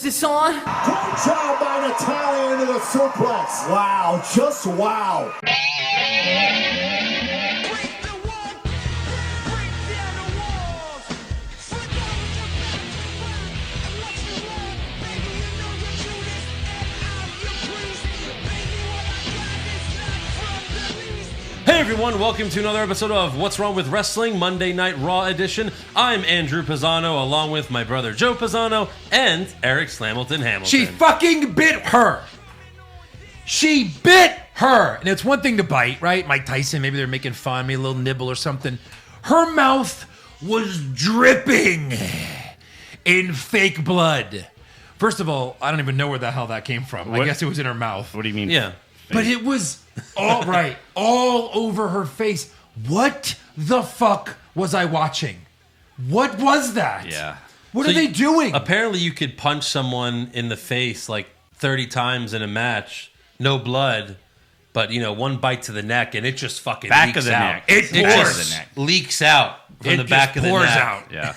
this on? Great job by Natalia into the suplex. Wow, just wow. Hey everyone, welcome to another episode of What's Wrong with Wrestling, Monday Night Raw edition. I'm Andrew Pisano, along with my brother Joe Pisano and Eric Slamilton Hamilton. She fucking bit her. She bit her. And it's one thing to bite, right? Mike Tyson, maybe they're making fun, maybe a little nibble or something. Her mouth was dripping in fake blood. First of all, I don't even know where the hell that came from. What? I guess it was in her mouth. What do you mean? Yeah. But it was all right, all over her face. What the fuck was I watching? What was that? Yeah. What So are they doing? Apparently you could punch someone in the face like 30 times in a match, no blood, but one bite to the neck and it just fucking Back leaks of the out. neck. It It pours. just leaks out from It the back just of the pours neck. out. Yeah.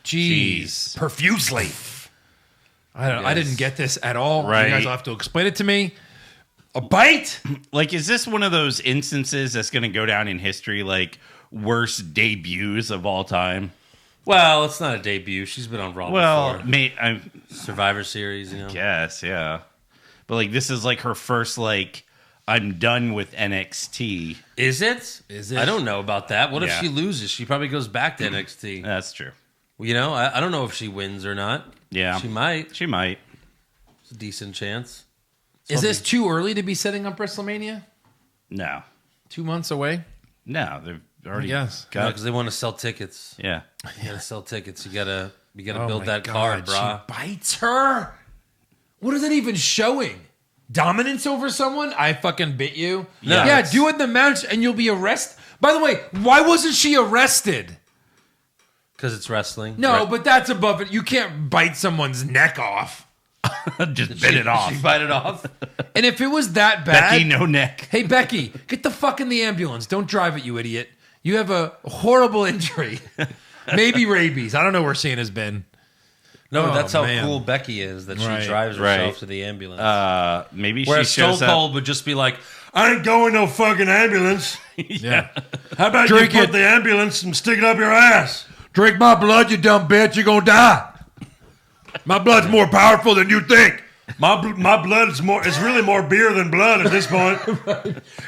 Jeez. Profusely. I didn't get this at all. Right. You guys will have to explain it to me. A bite? Like, is this one of those instances that's going to go down in history, like worst debuts of all time? Well, it's not a debut. She's been on Raw Well, before. mate, I Survivor Series, guess, yeah. But like, this is like her first, like, I'm done with NXT. Is it? Is it? I don't know about that. What if Yeah. she loses? She probably goes back to NXT. That's true. I don't know if she wins or not. Yeah. She might. She might. It's a decent chance. Is this too early to be setting up WrestleMania? No. 2 months away? No, they've already Yes. got Because they want to sell tickets. Yeah. You gotta sell tickets. You gotta Oh build my that God, card, brah. She bites her? What is it even showing? Dominance over someone? I fucking bit you? No, Yeah, it's- do it in the match and you'll be arrested. By the way, why wasn't she arrested? Because it's wrestling. No, Right. but that's above it. You can't bite someone's neck off. Just bit it off. She bite it off. And if it was that bad... Becky, no neck. Hey, Becky, get the fuck in the ambulance. Don't drive it, you idiot. You have a horrible injury. Maybe rabies. I don't know where Shayna's been. No, Oh, that's how man. cool Becky is, that she Right. drives herself Right. to the ambulance. Maybe she Whereas Stone shows up. Cold would just be like, I ain't going no fucking ambulance. Yeah. How about Drink you put it. the ambulance and stick it up your ass? Drink my blood, you dumb bitch. You're going to die. My blood's more powerful than you think. My blood is really more beer than blood at this point.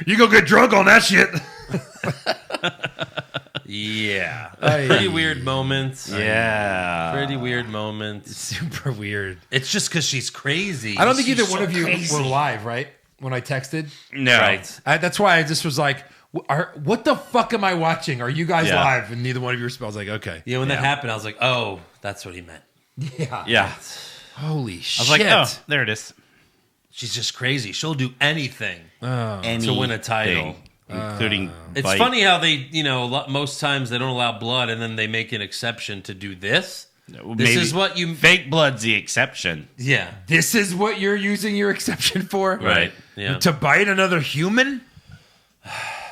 You go get drunk on that shit. Yeah. Pretty weird moments. Yeah. Pretty weird moments. Super weird. It's just because she's crazy. I don't think She's either so one of you crazy. were live, right? When I texted. No. Right. That's why I just was like, what the fuck am I watching? Are you guys Yeah. live? And neither one of you responded. I was like, okay. Yeah, when that Yeah. happened, I was like, oh, that's what he meant. Yeah. Yeah. Holy shit. I was like, oh, there it is. She's just crazy. She'll do anything Anything, to win a title. including It's bite. funny how they, most times they don't allow blood and then they make an exception to do this. This Maybe is what you... fake blood's the exception. Yeah. This is what you're using your exception for? Right. Yeah. To bite another human?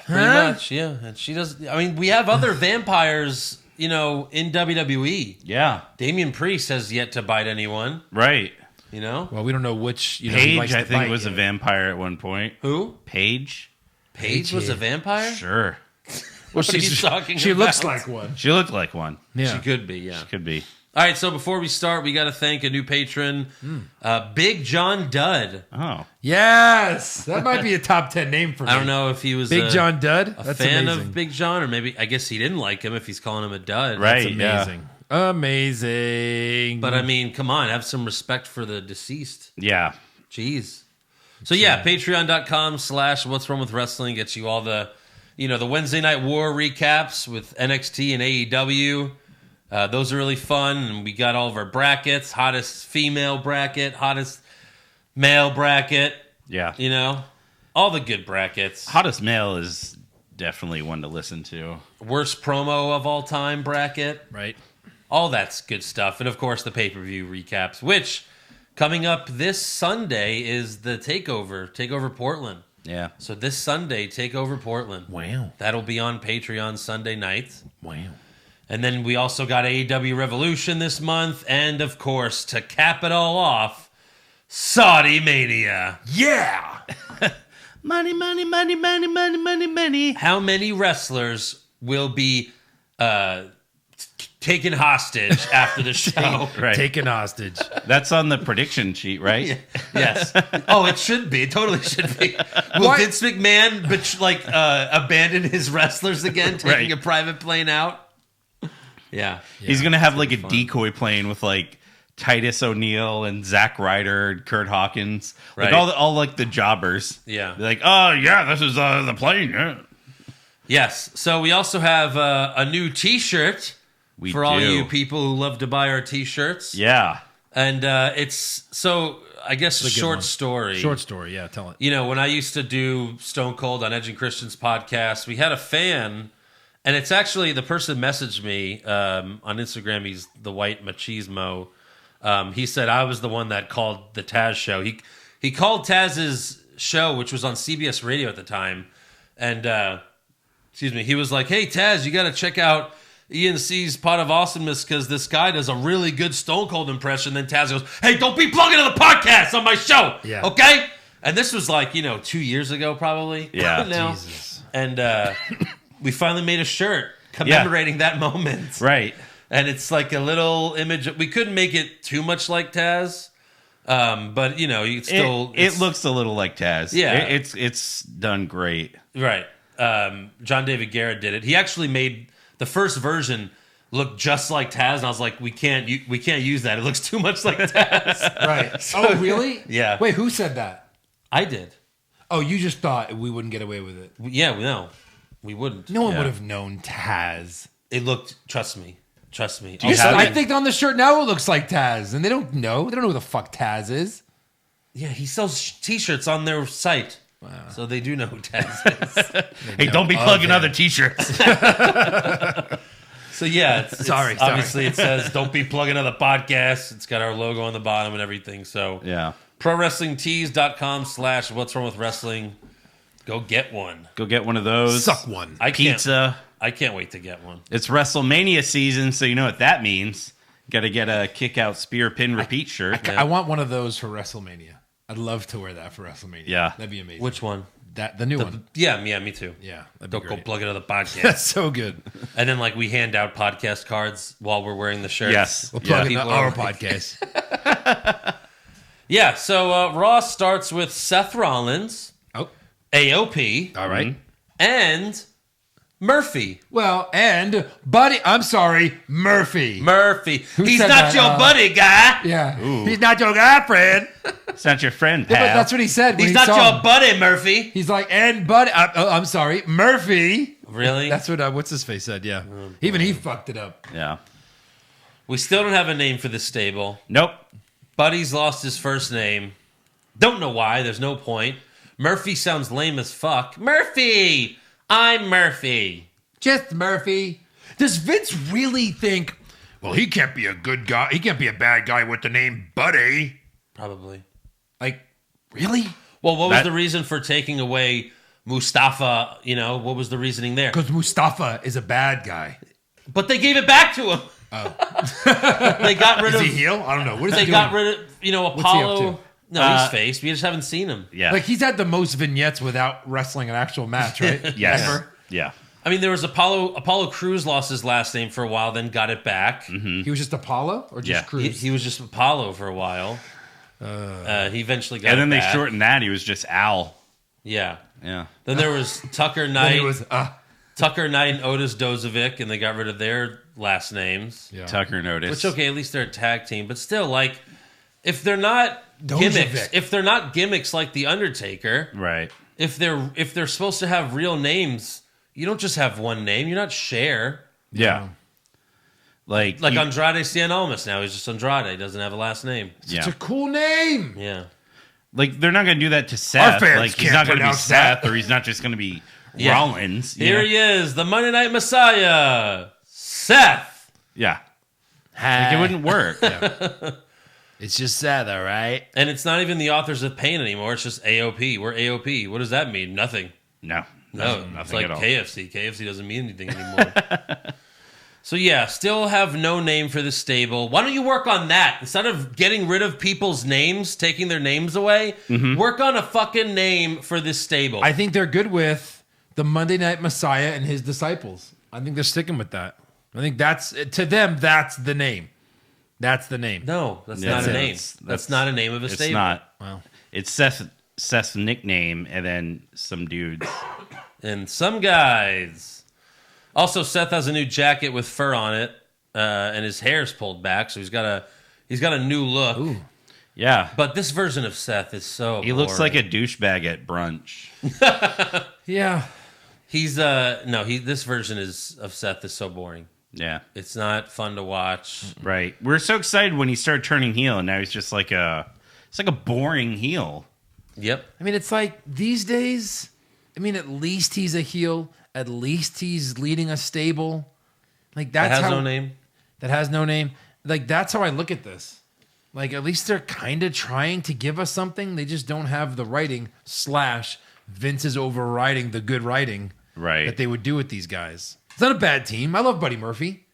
Pretty much, yeah. And she does... I mean, we have other vampires, in WWE. Yeah, Damian Priest has yet to bite anyone, right. Well, we don't know which. he Paige, likes to I think, bite. was a vampire at one point. Who? Paige? Paige was a vampire? Sure. Well, What are you talking she about? looks like one. She looked like one. Yeah. She could be, yeah. Could be. All right, so before we start, we got to thank a new patron, Big John Dud. Oh. Yes. That might be a top 10 name for me. I don't know if he was Big John Dud? a That's fan amazing. of Big John, or maybe, I guess he didn't like him if he's calling him a dud. Right. That's amazing. Amazing. But I mean, come on, have some respect for the deceased. Yeah. Jeez. So yeah, patreon.com/what's wrong with wrestling gets you all the, the Wednesday Night War recaps with NXT and AEW. Those are really fun. And we got all of our brackets, hottest female bracket, hottest male bracket, Yeah. all the good brackets. Hottest male is definitely one to listen to. Worst promo of all time bracket. Right. All that's good stuff. And of course, the pay-per-view recaps, which coming up this Sunday is the TakeOver Portland. Yeah. So this Sunday, TakeOver Portland. Wow. That'll be on Patreon Sunday night. Wow. And then we also got AEW Revolution this month. And, of course, to cap it all off, Saudi Mania. Yeah. Money, money, money, money, money, money, money. How many wrestlers will be taken hostage after the show? Right. Taken hostage. That's on the prediction sheet, right? Yes. Oh, it should be. It totally should be. Will What? Vince McMahon abandon his wrestlers again, taking Right. a private plane out? Yeah. He's going to have like a fun. decoy plane with like Titus O'Neil and Zack Ryder and Kurt Hawkins. Like Right. all like the jobbers. Yeah. They're like, oh, yeah, this is the plane. Yeah. Yes. So we also have a new T-shirt We for all do. you people who love to buy our T-shirts. Yeah. And it's so I guess a It's a good short one. story. Short story. Yeah, tell it. You know, when I used to do Stone Cold on Edge and Christian's podcast, we had a fan, and it's actually the person messaged me on Instagram. He's the White Machismo. He said I was the one that called the Taz show. He called Taz's show, which was on CBS Radio at the time, and he was like, "Hey Taz, you got to check out ENC's Pot of Awesomeness because this guy does a really good Stone Cold impression." Then Taz goes, "Hey, don't be plugging to the podcast on my show, Yeah. okay?" And this was like 2 years ago, probably. Yeah. now. Jesus. And we finally made a shirt commemorating that moment. Right. And it's like a little image. We couldn't make it too much like Taz, but you could still. It looks a little like Taz. Yeah. It's done great. right. John David Garrett did it. He actually made the first version look just like Taz, and I was like, we can't use that. It looks too much like Taz. Right. Oh, really? Yeah. Wait, who said that? I did. Oh, you just thought we wouldn't get away with it. Yeah, no, we wouldn't. No one Yeah. would have known Taz. It looked. Trust me. Yes, have I it? think on the shirt now it looks like Taz, and they don't know. They don't know who the fuck Taz is. Yeah, he sells T-shirts on their site, so they do know who Taz is. Hey, don't be plugging other T-shirts. So yeah, it's Sorry. obviously it says don't be plugging other podcasts. It's got our logo on the bottom and everything. So Yeah. ProWrestlingTees.com/What's Wrong with Wrestling. Go get one. Go get one of those. Suck one. Pizza. I can't wait to get one. It's WrestleMania season, so you know what that means. Got to get a kick-out spear pin repeat shirt. I want one of those for WrestleMania. I'd love to wear that for WrestleMania. Yeah. That'd be amazing. Which one? The new one. Yeah, me too. Yeah, that'd be Don't go great. plug it on the podcast. That's so good. And then we hand out podcast cards while we're wearing the shirts. Yes. We'll plug in People our are- podcast. Yeah, so Raw starts with Seth Rollins, Oh, AOP, all right. and Murphy. Well, and Murphy. Murphy. He's said not that? your buddy, guy. Yeah, he's not your girlfriend. It's not your friend, Yeah, pal. but that's what he said. When He's he not saw your him. buddy, Murphy. He's like, I'm sorry, Murphy. Really? That's what what's his face said. Yeah, even he fucked it up. Yeah. We still don't have a name for this stable. Nope. Buddy's lost his first name. Don't know why. There's no point. Murphy sounds lame as fuck. Murphy! I'm Murphy. Just Murphy. Does Vince really think? Well, he can't be a good guy. He can't be a bad guy with the name Buddy. Probably. Like, really? Well, what was That- the reason for taking away Mustafa? What was the reasoning there? Because Mustafa is a bad guy. But they gave it back to him. They got rid Is of. he heel? I don't know. What is They he doing? got rid of. he up Apollo. to? No, he's faced. We just haven't seen him. Yeah. Like, he's had the most vignettes without wrestling an actual match, right? yes. Ever. Yeah. I mean, there was Apollo Crews lost his last name for a while, then got it back. He was just Apollo or just Yeah. Cruz? He was just Apollo for a while. He eventually got And then it they back. shortened that. He was just Al. Yeah. Yeah. Then there was Tucker Then Knight. he was, Tucker Knight and Otis Dozovic, and they got rid of their last names. yeah. Tucker noticed. Which, okay, at least they're a tag team, but still, if they're not Dozovic. gimmicks like the Undertaker, Right. if they're supposed to have real names, you don't just have one name. You're not Cher. Yeah. Like you- Andrade Cien Almas now. He's just Andrade. He doesn't have a last name. yeah. It's a cool name. Yeah. Like they're not going to do that to Seth. fans Like he's can't not going to be pronounce Seth, that. or he's not just going to be Yeah. Rollins. Here he is, the Monday Night Messiah, Seth. Yeah. Like it wouldn't work. It's just sad, all right? And it's not even the Authors of Pain anymore. It's just AOP. We're AOP. What does that mean? Nothing. No. No, it's Nothing like at all. KFC. KFC doesn't mean anything anymore. So yeah, still have no name for the stable. Why don't you work on that? Instead of getting rid of people's names, taking their names away, work on a fucking name for this stable. I think they're good with the Monday Night Messiah and his disciples. I think they're sticking with that. I think that's, to them, that's the name. That's the name. No, that's not a name. That's not a name of a stable. It's not. Wow. It's Seth's nickname and then some dudes. And some guys. Also, Seth has a new jacket with fur on it, and his hair's pulled back, so he's got a new look. Ooh. Yeah. But this version of Seth is so He looks like a douchebag at brunch. Yeah. This version of Seth is so boring. Yeah. It's not fun to watch. Right. We're so excited when he started turning heel, and now he's just like a boring heel. Yep. I mean, it's like these days, at least he's a heel. At least he's leading a stable. Like That that's has how, no name. That has no name. Like that's how I look at this. Like at least they're kind of trying to give us something. They just don't have the writing / Vince is overriding the good writing that they would do with these guys. It's not a bad team. I love Buddy Murphy.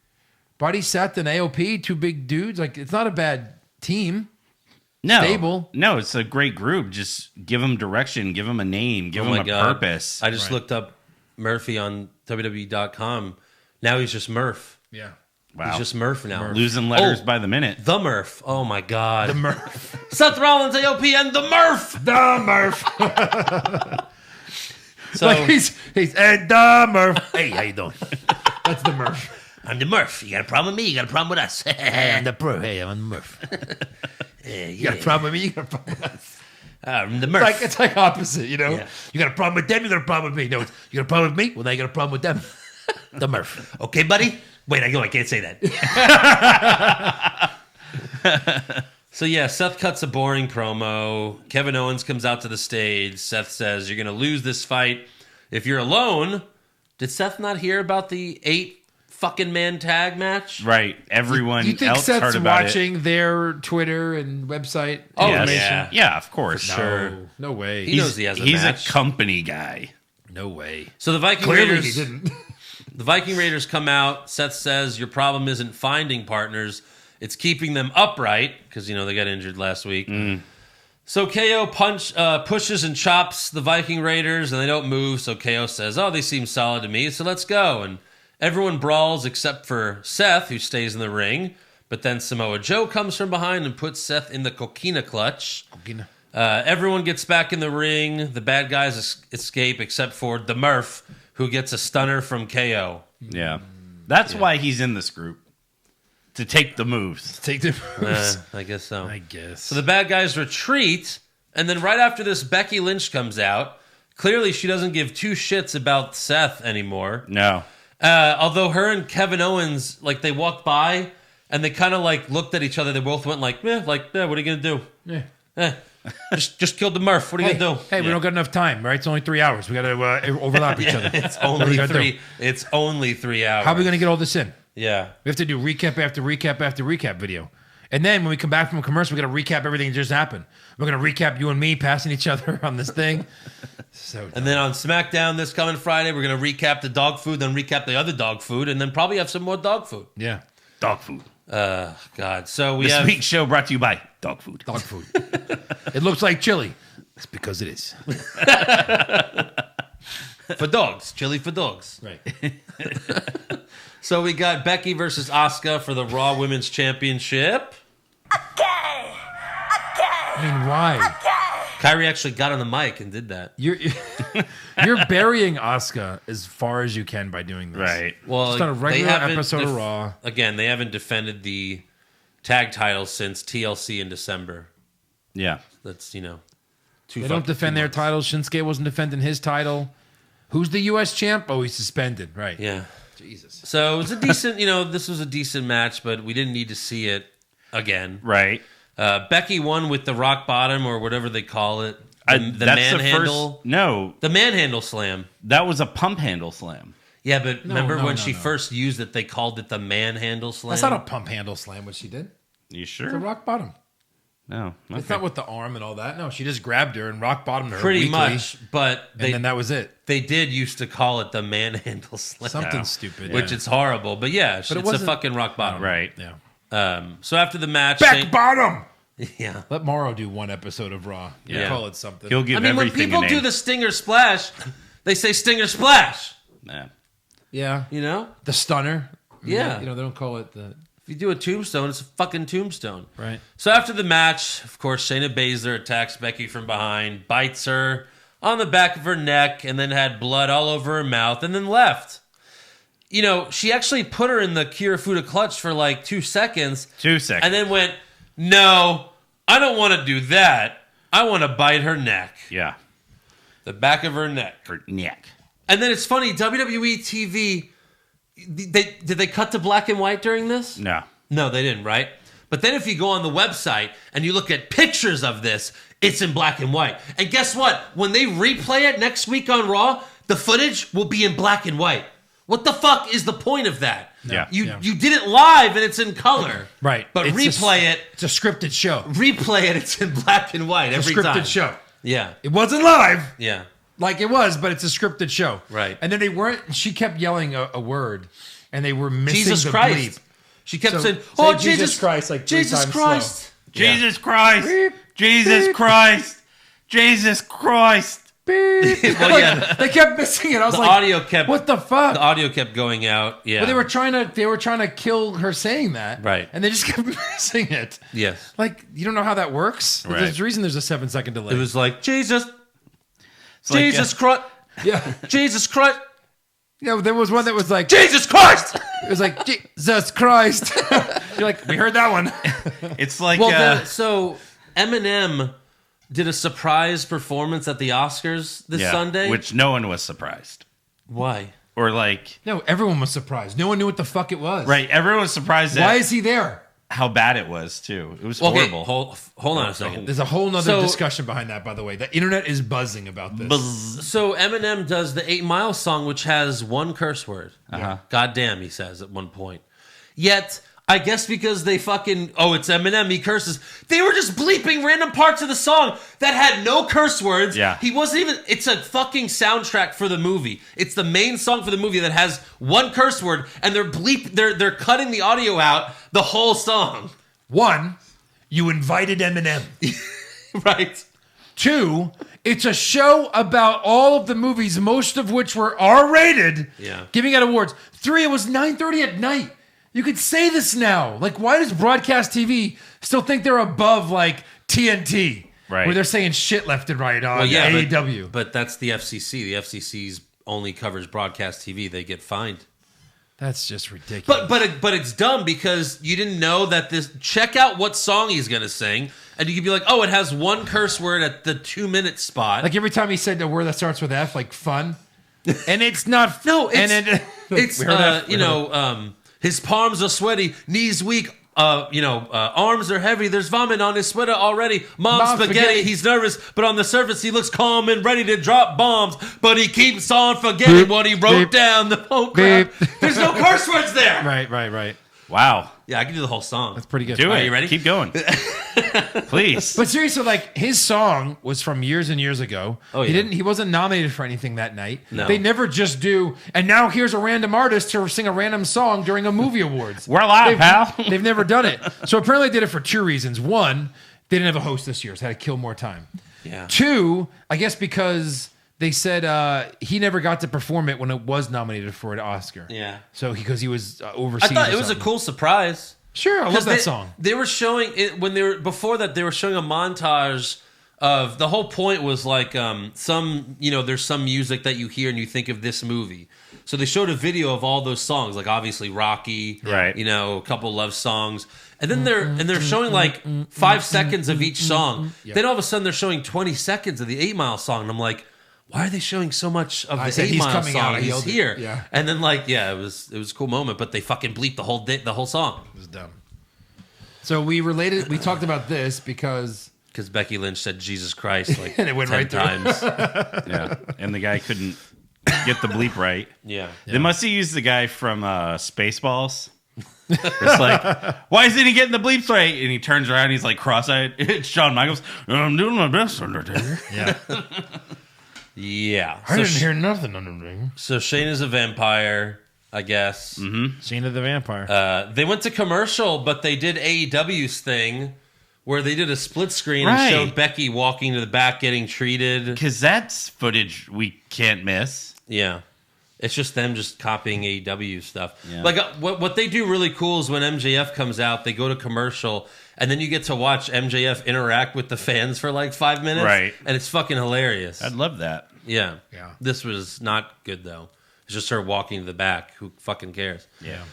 Buddy, Seth, and AOP, 2 big dudes. Like it's not a bad team. Stable. No, it's a great group. Just give them direction, give them a name, give them a purpose. I just looked up Murphy on WWE.com. Now he's just Murph. Yeah. Wow. He's just Murph now. Losing letters by the minute. The Murph. Oh my God. The Murph. Seth Rollins, AOP, and the Murph. The Murph. So like he's and the Murph. Hey, how you doing? That's the Murph. I'm the Murph. You got a problem with me? You got a problem with us? I'm the Murph. Hey, I'm the Murph. You got a problem with me? You got a problem with us. I'm the Murph. It's like opposite, you know? Yeah. You got a problem with them, you got a problem with me. No, you got a problem with me? Well, now you got a problem with them. The Murph. Okay, buddy? Wait, I can't say that. So yeah, Seth cuts a boring promo. Kevin Owens comes out to the stage. Seth says, "You're going to lose this fight if you're alone." Did Seth not hear about the 8 fucking man tag match? Right. Everyone You think else Seth's heard about watching their Twitter and website Oh, information? Yeah, of course. Sure. No way. He knows he has a He's match. a company guy. No way. So the Viking Clearly Raiders, he didn't. the Viking Raiders come out. Seth says, "Your problem isn't finding partners; it's keeping them upright," because they got injured last week. So KO pushes and chops the Viking Raiders, and they don't move. So KO says, "Oh, they seem solid to me, so let's go." And everyone brawls except for Seth, who stays in the ring. But then Samoa Joe comes from behind and puts Seth in the coquina clutch. Everyone gets back in the ring. The bad guys escape except for the Murph, who gets a stunner from KO. Yeah. That's why he's in this group. To take the moves. Take the moves. I guess so. I guess. So the bad guys retreat, and then right after this, Becky Lynch comes out. Clearly, she doesn't give 2 shits about Seth anymore. No. Although her and Kevin Owens, they walked by, and they kind of looked at each other. They both went what are you gonna do? Yeah. Just killed the Murph. What are you gonna do? Hey, we don't got enough time, right? It's only 3 hours. We got to overlap each other. It's What are we only gonna 3. do? It's only 3 hours. How are we going to get all this in? Yeah. We have to do recap after recap after recap video. And then when we come back from a commercial, we got to recap everything that just happened. We're going to recap you and me passing each other on this thing. So And then on SmackDown this coming Friday, we're going to recap the dog food, then recap the other dog food, and then probably have some more dog food. yeah, Dog food. God. So we This have... week's show brought to you by dog food. dog food. It looks like chili. It's because it is. For dogs. Chili for dogs. Right. So we got Becky versus Asuka for the Raw Women's Championship. I mean, why? Kyrie actually got on the mic and did that. You're burying Asuka as far as you can by doing this. Right. Well, Just on a regular they haven't episode of Raw. Again, they haven't defended the tag titles since TLC in December. Yeah. That's, They don't defend their titles. Shinsuke wasn't defending his title. Who's the U.S. champ? Oh, he's suspended. Right. Yeah. Jesus. So it was a decent, this was a decent match, but we didn't need to see it again. Right. Becky won with the rock bottom or whatever they call it. The That's manhandle. No, The manhandle slam. that was a pump handle slam. Yeah, but remember when no, she no. first used it, they called it the manhandle slam? That's not a pump handle slam, what she did. You It's a sure? rock bottom. No. Okay. It's not with the arm and all that. No, she just grabbed her and rock bottomed her. Pretty weekly, much, but and then that was it. They did used to call it the manhandle slam. Something stupid. Which it's horrible. But yeah, it's a fucking rock bottom. Right. Yeah. So after the match... Back bottom! Yeah. Let Morrow do one episode of Raw. Yeah. Call it something. He'll give when everything people a do name. the Stinger Splash, they say Stinger Splash. Yeah. Yeah. You know? The stunner. Yeah. You know, they don't call it the... If you do a tombstone, it's a fucking tombstone. Right. So after the match, of course, Shayna Baszler attacks Becky from behind, bites her on the back of her neck, and then had blood all over her mouth, and then left. You know, she actually put her in the Kirifuda clutch for like 2 seconds. 2 seconds. And then went, no, I don't want to do that. I want to bite her neck. Yeah. The back of her neck. Her neck. And then it's funny, WWE TV, did they cut to black and white during this? No. No, they didn't, right? But then if you go on the website and you look at pictures of this, it's in black and white. And guess what? When they replay it next week on Raw, the footage will be in black and white. What the fuck is the point of that? Yeah. You did it live and it's in color. Right. But It's replay it. It's a scripted show. Replay it, it's in black and white every Scripted time. show. Yeah. It wasn't live. Yeah. Like it was, but it's a scripted show. Right. And then they weren't, she kept yelling a word and they were missing Jesus the Christ. bleep. She kept So, saying, say oh, Jesus Christ, like 3 Jesus times Christ. slow. Jesus Christ. Beep, Jesus beep. Christ. Jesus Christ. Beep. Well, Like, yeah. they kept missing it. I was The like, audio kept what the fuck? The audio kept going out. Yeah. But they were trying to kill her saying that. Right. And they just kept missing it. Yes. Like, you don't know how that works? Right. There's a reason there's a 7-second delay. It was like, Jesus. It's like, Jesus Christ. yeah. Jesus Christ. Yeah, there was one that was like, Jesus Christ. it was like, Jesus Christ. You're like, we heard that one. It's like Well, so Eminem did a surprise performance at the Oscars this Sunday. which no one was surprised. Why? Or like, No, everyone was surprised. No one knew what the fuck it was. right? Everyone was surprised Why at is he there? how bad it was too. It was Okay, horrible. hold on a second. There's a whole nother So- discussion behind that, by the way. The internet is buzzing about this. So Eminem does the 8 Mile song, which has one curse word. Uh-huh. God damn, he says at one point. Yet, I guess because they fucking, it's Eminem, he curses. They were just bleeping random parts of the song that had no curse words. Yeah. He wasn't even, it's a fucking soundtrack for the movie. It's the main song for the movie that has one curse word, and they're cutting the audio out the whole song. 1, you invited Eminem. Right. 2, it's a show about all of the movies, most of which were R-rated, Yeah. giving out awards. 3, it was 9:30 at night. You could say this now. Like, why does broadcast TV still think they're above, like, TNT? Right. Where they're saying shit left and right on Well, yeah, AEW. But that's the FCC. The FCC's only covers broadcast TV. They get fined. That's just ridiculous. But it's dumb because you didn't know that this. Check out what song he's gonna sing, and you could be like, oh, it has one curse word at the 2-minute spot. Like, every time he said a word that starts with F, like fun, and it's not... no, it's and it's we heard F. his palms are sweaty, knees weak. Arms are heavy. There's vomit on his sweater already. Mom's spaghetti. He's nervous, but on the surface he looks calm and ready to drop bombs. But he keeps on forgetting what he wrote down. The whole crap. There's no curse words there. Right. Wow. Yeah, I can do the whole song. That's pretty good. Do Are it. you ready? Keep going. Please. But seriously, like, his song was from years and years ago. Oh, yeah. He wasn't nominated for anything that night. No. They never just do, and now here's a random artist to sing a random song during a movie awards. We're live, pal. They've never done it. So apparently they did it for 2 reasons. 1, they didn't have a host this year, so they had to kill more time. Yeah. 2, I guess because they said he never got to perform it when it was nominated for an Oscar. Yeah. So because he was overseas. I thought or it was a something. cool surprise. Sure, I love that They- song. They were showing it when they were before that. They were showing a montage of the whole point was like there's some music that you hear and you think of this movie. So they showed a video of all those songs, like obviously Rocky, Right. A couple love songs, and then they're showing like 5 seconds of each song. Then all of a sudden they're showing 20 seconds of the 8 Mile song, and I'm like, why are they showing so much of I the said, 8 "He's Mile coming out." song? I He's yelled it. here, Yeah. and then it was a cool moment, but they fucking bleeped the whole song. It was dumb. So we talked about this because Becky Lynch said Jesus Christ like And it went 10 right through. times. Yeah. And the guy couldn't get the bleep right. Yeah. They must have used the guy from Spaceballs. It's like, why isn't he getting the bleeps right? And he turns around, he's like cross-eyed. It's Shawn Michaels. I'm doing my best, Undertaker. Yeah. Yeah. I didn't hear nothing, Undertaker. So Shane is a vampire, I guess. Mm-hmm. Shane of the Vampire. They went to commercial, but they did AEW's thing where they did a split screen and Right. showed Becky walking to the back getting treated. Because that's footage we can't miss. Yeah. It's just them just copying AEW stuff. Yeah. Like what they do really cool is when MJF comes out, they go to commercial, and then you get to watch MJF interact with the fans for like 5 minutes. Right. And it's fucking hilarious. I'd love that. Yeah. Yeah. This was not good, though. It's just her walking to the back. Who fucking cares? Yeah.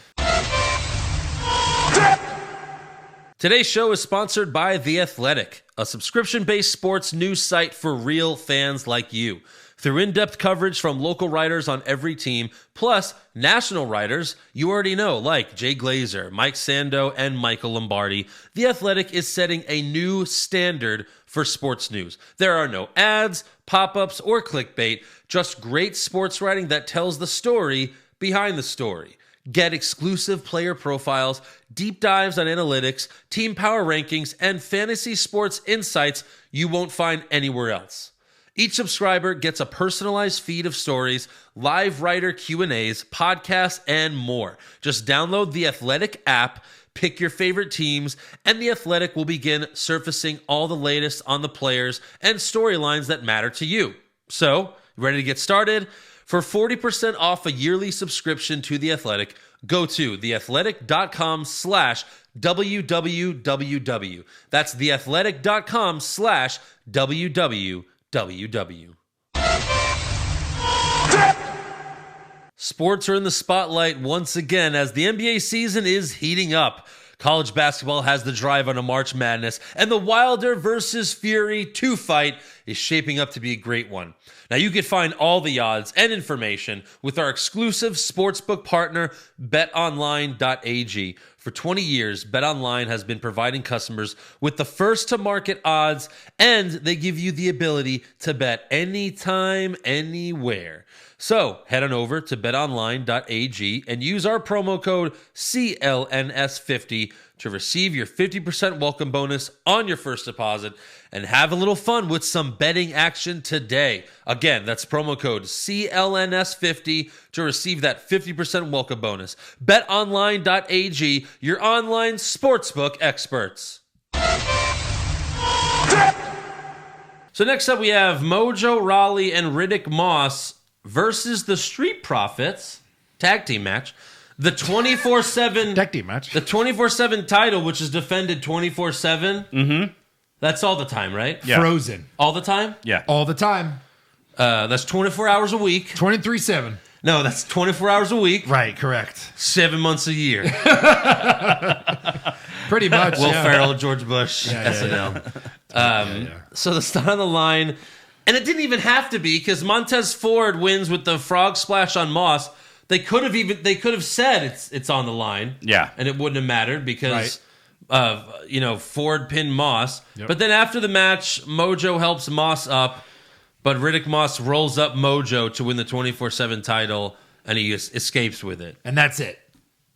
Today's show is sponsored by The Athletic, a subscription-based sports news site for real fans like you. Through in-depth coverage from local writers on every team, plus national writers you already know, like Jay Glazer, Mike Sando, and Michael Lombardi, The Athletic is setting a new standard for sports news. There are no ads, pop-ups, or clickbait, just great sports writing that tells the story behind the story. Get exclusive player profiles, deep dives on analytics, team power rankings, and fantasy sports insights you won't find anywhere else. Each subscriber gets a personalized feed of stories, live writer Q&As, podcasts, and more. Just download the Athletic app, pick your favorite teams, and The Athletic will begin surfacing all the latest on the players and storylines that matter to you. So, ready to get started? For 40% off a yearly subscription to The Athletic, go to theathletic.com/www. That's theathletic.com/www. Sports are in the spotlight once again as the NBA season is heating up. College basketball has the drive on a March Madness, and the Wilder versus Fury 2 fight is shaping up to be a great one. Now, you can find all the odds and information with our exclusive sportsbook partner, betonline.ag. For 20 years, BetOnline has been providing customers with the first-to-market odds, and they give you the ability to bet anytime, anywhere. So, head on over to betonline.ag and use our promo code CLNS50 to receive your 50% welcome bonus on your first deposit and have a little fun with some betting action today. Again, that's promo code CLNS50 to receive that 50% welcome bonus. BetOnline.ag, your online sportsbook experts. So next up we have Mojo, Raleigh, and Riddick Moss versus the Street Profits, tag team match. The 24/7 Tag team match. The 24/7 title, which is defended 24/7. Mm-hmm. That's all the time, right? Yeah. Frozen. All the time? Yeah. All the time. That's 24 hours a week. 23/7. No, that's 24 hours a week. Right, correct. 7 months a year. Pretty much. Will yeah. Ferrell, George Bush, Yeah, SNL. So the start on the line, and it didn't even have to be because Montez Ford wins with the frog splash on Moss. They could have said it's on the line. Yeah. And it wouldn't have mattered because Right. Ford pinned Moss. Yep. But then after the match, Mojo helps Moss up, but Riddick Moss rolls up Mojo to win the 24/7 title, and he escapes with it. And that's it.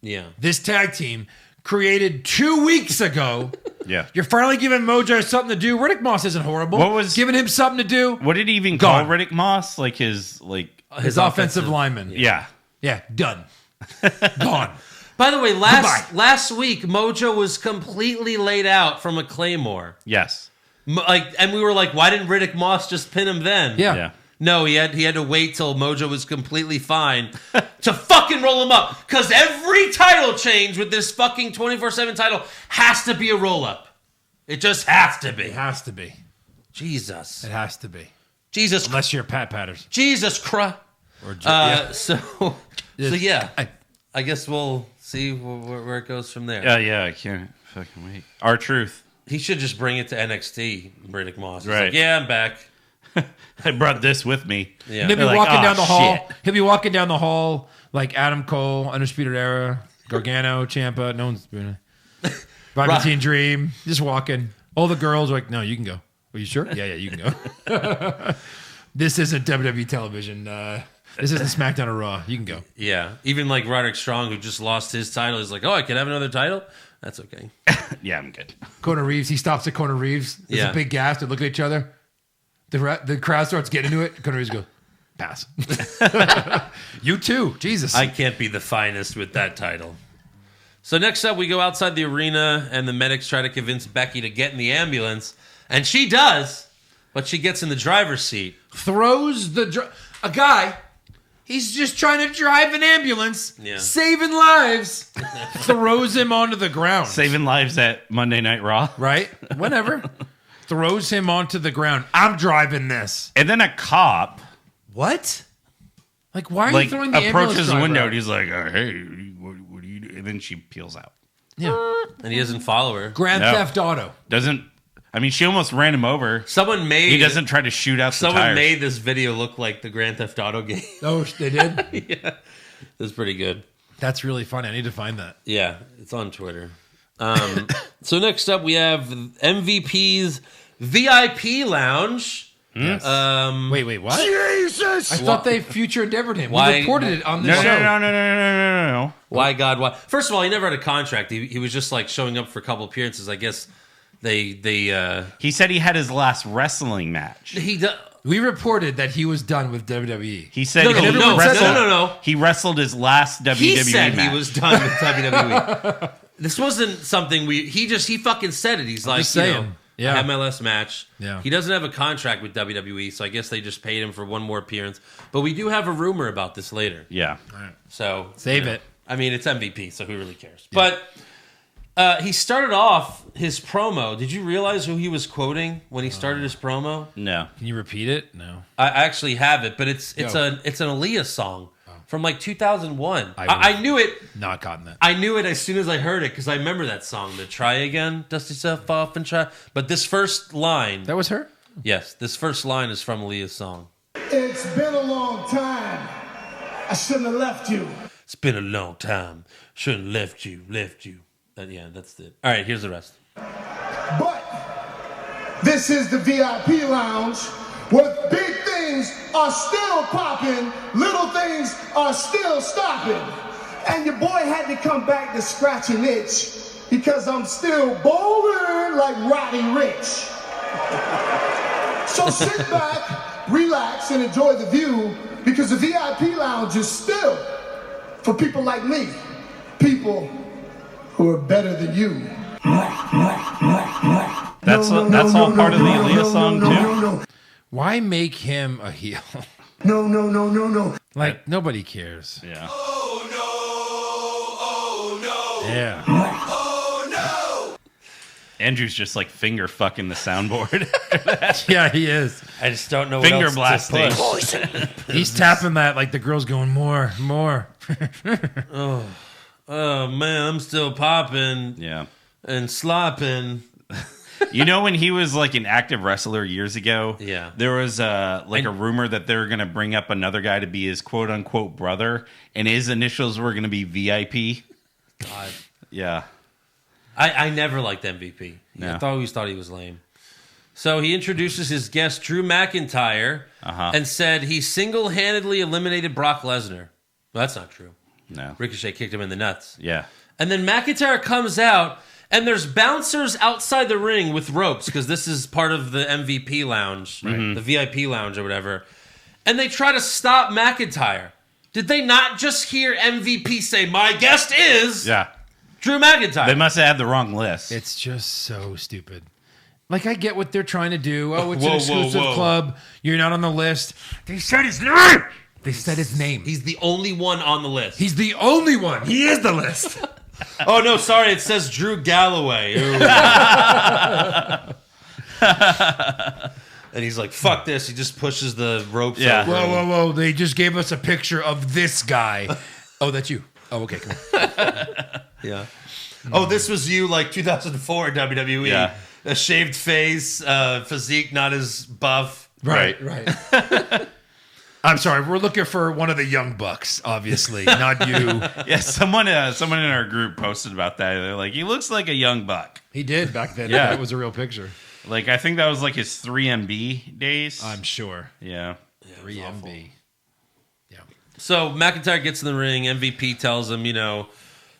Yeah. This tag team created 2 weeks ago. Yeah. You're finally giving Mojo something to do. Riddick Moss isn't horrible. What was- giving him something to do? What did he even Gone. call Riddick Moss? Like his His offensive lineman. Yeah. Yeah, done. Gone. By the way, Goodbye. last week Mojo was completely laid out from a Claymore. Yes. And we were like, why didn't Riddick Moss just pin him then? Yeah. Yeah. No, he had to wait till Mojo was completely fine to fucking roll him up. Because every title change with this fucking 24/7 title has to be a roll up. It just has to be. It has to be. Jesus. It has to be. Jesus. Unless you're Pat Patterson. Jesus Christ. Or So yeah. I guess we'll see where it goes from there. Yeah, I can't fucking wait. R-Truth. He should just bring it to NXT, Riddick Moss. He's Right. like, yeah, I'm back. I brought this with me. Yeah. And he'll be They're like, walking "Oh, down the hall. shit." He'll be walking down the hall like Adam Cole, Undisputed Era, Gargano, Ciampa. No one's doing it. Velveteen Dream. Just walking. All the girls are like, no, you can go. Are you sure? Yeah, you can go. This isn't WWE television. This isn't SmackDown or Raw. You can go. Yeah. Even like Roderick Strong, who just lost his title, is like, oh, I could have another title? That's okay. Yeah, I'm good. Corner Reeves. He stops at Corner Reeves. There's Yeah. a big gas. They look at each other. The crowd starts getting into it. Corner Reeves goes, pass. You too. Jesus. I can't be the finest with that title. So next up, we go outside the arena, and the medics try to convince Becky to get in the ambulance. And she does, but she gets in the driver's seat. Throws a guy. He's just trying to drive an ambulance, Yeah. saving lives. Throws him onto the ground. Saving lives at Monday Night Raw. Right? Whatever. Throws him onto the ground. I'm driving this. And then a cop What? Like, why are you like throwing the ambulance approaches the driver window out? and he's like, hey, what do you do? And then she peels out. Yeah. And he doesn't follow her. Grand No. Theft Auto. She almost ran him over. Someone made He doesn't try to shoot out the Someone tires. made this video look like the Grand Theft Auto game. Oh, they did? Yeah, that's pretty good. That's really funny. I need to find that. Yeah, it's on Twitter. So next up, we have MVP's VIP Lounge. Yes. Wait, what? Jesus! I thought they future endeavored him. Why- We reported it on the No. show. No. Why God? Why? First of all, he never had a contract. He was just like showing up for a couple appearances. I guess they He said he had his last wrestling match. he do- We reported that he was done with WWE. He said No, he no, wrestled, no. He wrestled his last WWE he said match. he was done with WWE. This wasn't something he fucking said it. He's like, just saying. you know, Yeah. I had my last match. Yeah. He doesn't have a contract with WWE, so I guess they just paid him for one more appearance. But we do have a rumor about this later. Yeah. So Save it. I mean, it's MVP, so who really cares? But he started off his promo. Did you realize who he was quoting when he started his promo? No. Can you repeat it? No. I actually have it, but it's Go. an Aaliyah song from like 2001. I I knew it. Not gotten that. I knew it as soon as I heard it because I remember that song. The try again, dust yourself off and try. But this first line, That was her? yes, this first line is from Aaliyah's song. It's been a long time. I shouldn't have left you. It's been a long time. Shouldn't left you. Yeah, that's it. All right, here's the rest. But this is the VIP lounge where big things are still popping, little things are still stopping. And your boy had to come back to scratch an itch because I'm still bolder like Roddy Rich. So sit back, relax, and enjoy the view because the VIP lounge is still for people like me, people who are better than you. That's all part of the Aaliyah song, too? Why make him a heel? No. Like, nobody cares. Yeah. Yeah. Andrew's just like finger fucking the soundboard. Yeah, he is. I just don't know what Finger else to blasting. push. He's tapping that like the girl's going, more. Oh man, I'm still popping Yeah. and slopping. You know, when he was like an active wrestler years ago, Yeah. there was a rumor that they were going to bring up another guy to be his quote unquote brother, and his initials were going to be VIP. God. Yeah. I never liked MVP. No. I always thought he was lame. So he introduces his guest, Drew McIntyre, and said he single-handedly eliminated Brock Lesnar. Well, that's not true. No. Ricochet kicked him in the nuts. Yeah. And then McIntyre comes out, and there's bouncers outside the ring with ropes, because this is part of the MVP lounge, the VIP lounge or whatever. And they try to stop McIntyre. Did they not just hear MVP say, my guest is Yeah. Drew McIntyre? They must have had the wrong list. It's just so stupid. Like, I get what they're trying to do. Oh, it's Whoa, an whoa, exclusive whoa. club. You're not on the list. They said his name. They said his name. He's the only one on the list. He's the only one. He is the list. Oh, no, sorry. It says Drew Galloway. Ooh. And he's like, fuck this. He just pushes the ropes Yeah. over. Whoa. They just gave us a picture of this guy. Oh, that's you. Oh, okay, come on. Yeah. Oh, this was you like 2004 WWE. Yeah. A shaved face, physique not as buff. Right. I'm sorry. We're looking for one of the young bucks, obviously, not you. Yeah, someone in our group posted about that. They're like, he looks like a young buck. He did back then. Yeah. That was a real picture. Like, I think that was like his 3MB days. I'm sure. Yeah. 3MB. Yeah. So McIntyre gets in the ring. MVP tells him,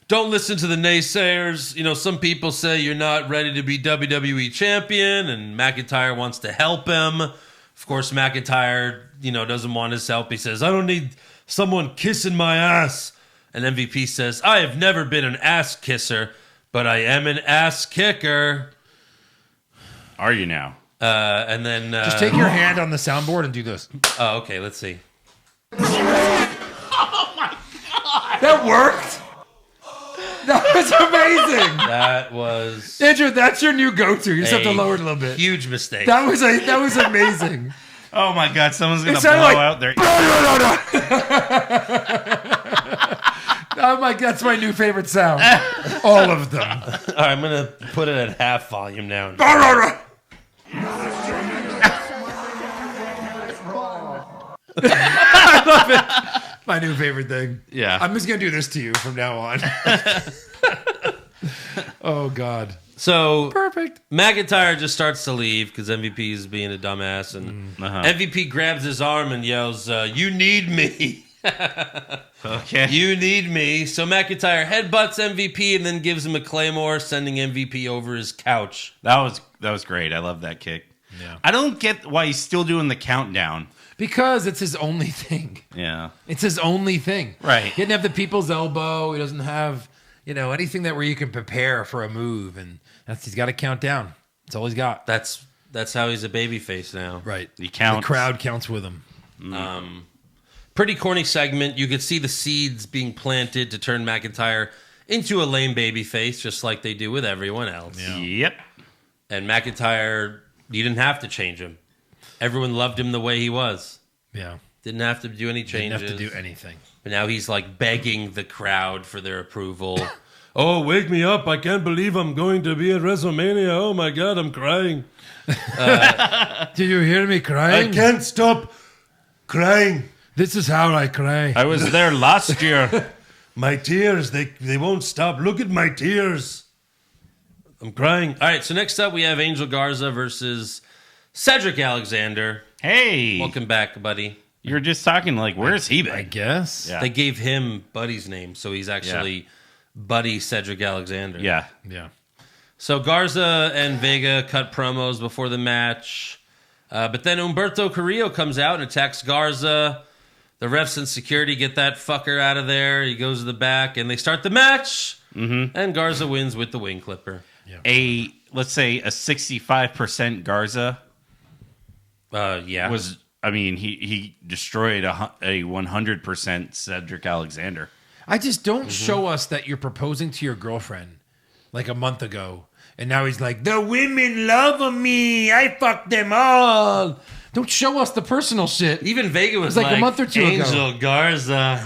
don't listen to the naysayers. Some people say you're not ready to be WWE champion, and McIntyre wants to help him. Of course, McIntyre, doesn't want his help. He says, I don't need someone kissing my ass. And MVP says, I have never been an ass kisser, but I am an ass kicker. Are you now? And then... Just take your hand on the soundboard and do this. Oh, okay, let's see. Oh, my God. That worked? That was amazing. That was... Andrew, that's your new go-to. You just have to lower it a little bit. Huge mistake. That was amazing. Oh, my God. Someone's going to sounded blow like, out their... Oh my, that's my new favorite sound. All of them. All right, I'm going to put it at half volume now. I love it. My new favorite thing. Yeah. I'm just going to do this to you from now on. Oh, God. So Perfect. McIntyre just starts to leave because MVP is being a dumbass. And MVP grabs his arm and yells, you need me. Okay. You need me. So McIntyre headbutts MVP and then gives him a claymore, sending MVP over his couch. That was great. I love that kick. Yeah. I don't get why he's still doing the countdown. Because it's his only thing. Yeah. It's his only thing. Right. He didn't have the people's elbow. He doesn't have, anything that where you can prepare for a move. And he's got to count down. That's all he's got. That's how he's a babyface now. Right. He counts. The crowd counts with him. Pretty corny segment. You could see the seeds being planted to turn McIntyre into a lame babyface, just like they do with everyone else. Yeah. Yep. And McIntyre, you didn't have to change him. Everyone loved him the way he was. Yeah. Didn't have to do any changes. Didn't have to do anything. But now he's like begging the crowd for their approval. Oh, wake me up. I can't believe I'm going to be at WrestleMania. Oh my God, I'm crying. Did you hear me crying? I can't stop crying. This is how I cry. I was there last year. My tears, they won't stop. Look at my tears. I'm crying. All right, so next up we have Angel Garza versus Cedric Alexander. Hey. Welcome back, buddy. You were just talking where's he I been? guess. Yeah. They gave him Buddy's name, so he's actually Buddy Cedric Alexander. Yeah. Yeah. So Garza and Vega cut promos before the match. But then Humberto Carrillo comes out and attacks Garza. The refs and security get that fucker out of there. He goes to the back, and they start the match. Mm-hmm. And Garza wins with the wing clipper. Yeah. Let's say a 65% Garza Yeah. he destroyed a 100% Cedric Alexander. I just don't show us that you're proposing to your girlfriend like a month ago. And now he's like, the women love me. I fucked them all. Don't show us the personal shit. Even Vega was like a month or two ago. Angel Garza.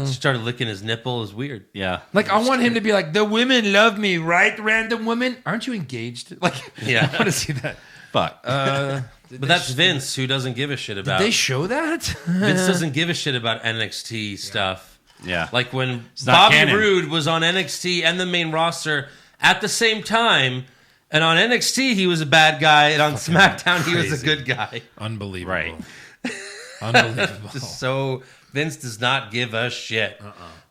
Started licking his nipple. It was weird. Yeah. Like, I want him to be like, the women love me, right, random women? Aren't you engaged? Like, Yeah. I want to see that. Fuck. But that's Vince, who doesn't give a shit about. Did they show that? Vince doesn't give a shit about NXT stuff. yeah. Like when not Bobby canon. Roode was on NXT and the main roster at the same time, and on NXT he was a bad guy, and on SmackDown he was a crazy. good guy. Unbelievable. Right. Unbelievable. So Vince does not give a shit.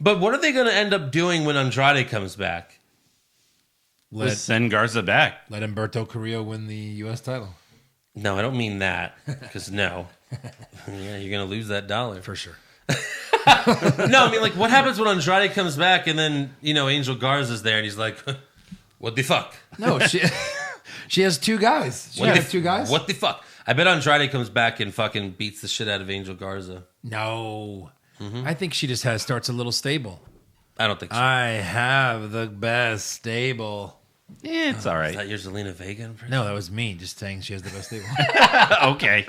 But what are they going to end up doing when Andrade comes back? Let's send Garza back. Let Humberto Carrillo win the U.S. title. No, I don't mean that, because no. Yeah, you're going to lose that dollar. For sure. No, I mean, like, what happens when Andrade comes back and then, Angel Garza's there and he's like, what the fuck? No, she has two guys. She has two guys? What the fuck? I bet Andrade comes back and fucking beats the shit out of Angel Garza. No. I think she just starts a little stable. I don't think so. I have the best stable. Yeah, it's all Is right. that your Zelina Vega impression? No, that was me just saying she has the best stable. Okay.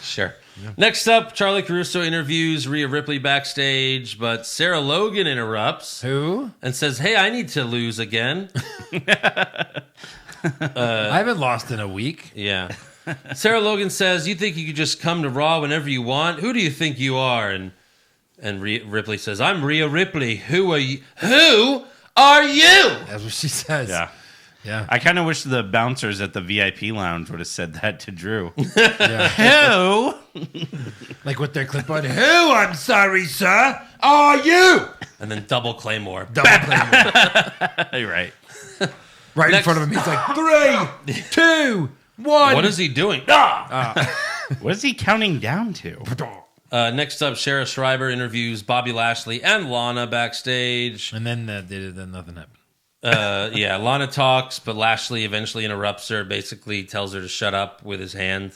Sure. Yeah. Next up, Charlie Caruso interviews Rhea Ripley backstage, but Sarah Logan interrupts. Who? And says, hey, I need to lose again. I haven't lost in a week. Yeah. Sarah Logan says, you think you could just come to Raw whenever you want? Who do you think you are? And Ripley says, I'm Rhea Ripley. Who are you? Who are you? That's what she says. Yeah. Yeah. I kind of wish the bouncers at the VIP lounge would have said that to Drew. Yeah. Who? Like with their clip on, who, I'm sorry, sir, are you? And then double Claymore. Double Claymore. You're right. Right in Next- front of him. He's like, 3, 2, 1. What is he doing? Ah! What is he counting down to? Next up, Sara Shriver interviews Bobby Lashley and Lana backstage. And then nothing happened. Yeah, Lana talks, but Lashley eventually interrupts her, basically tells her to shut up with his hand.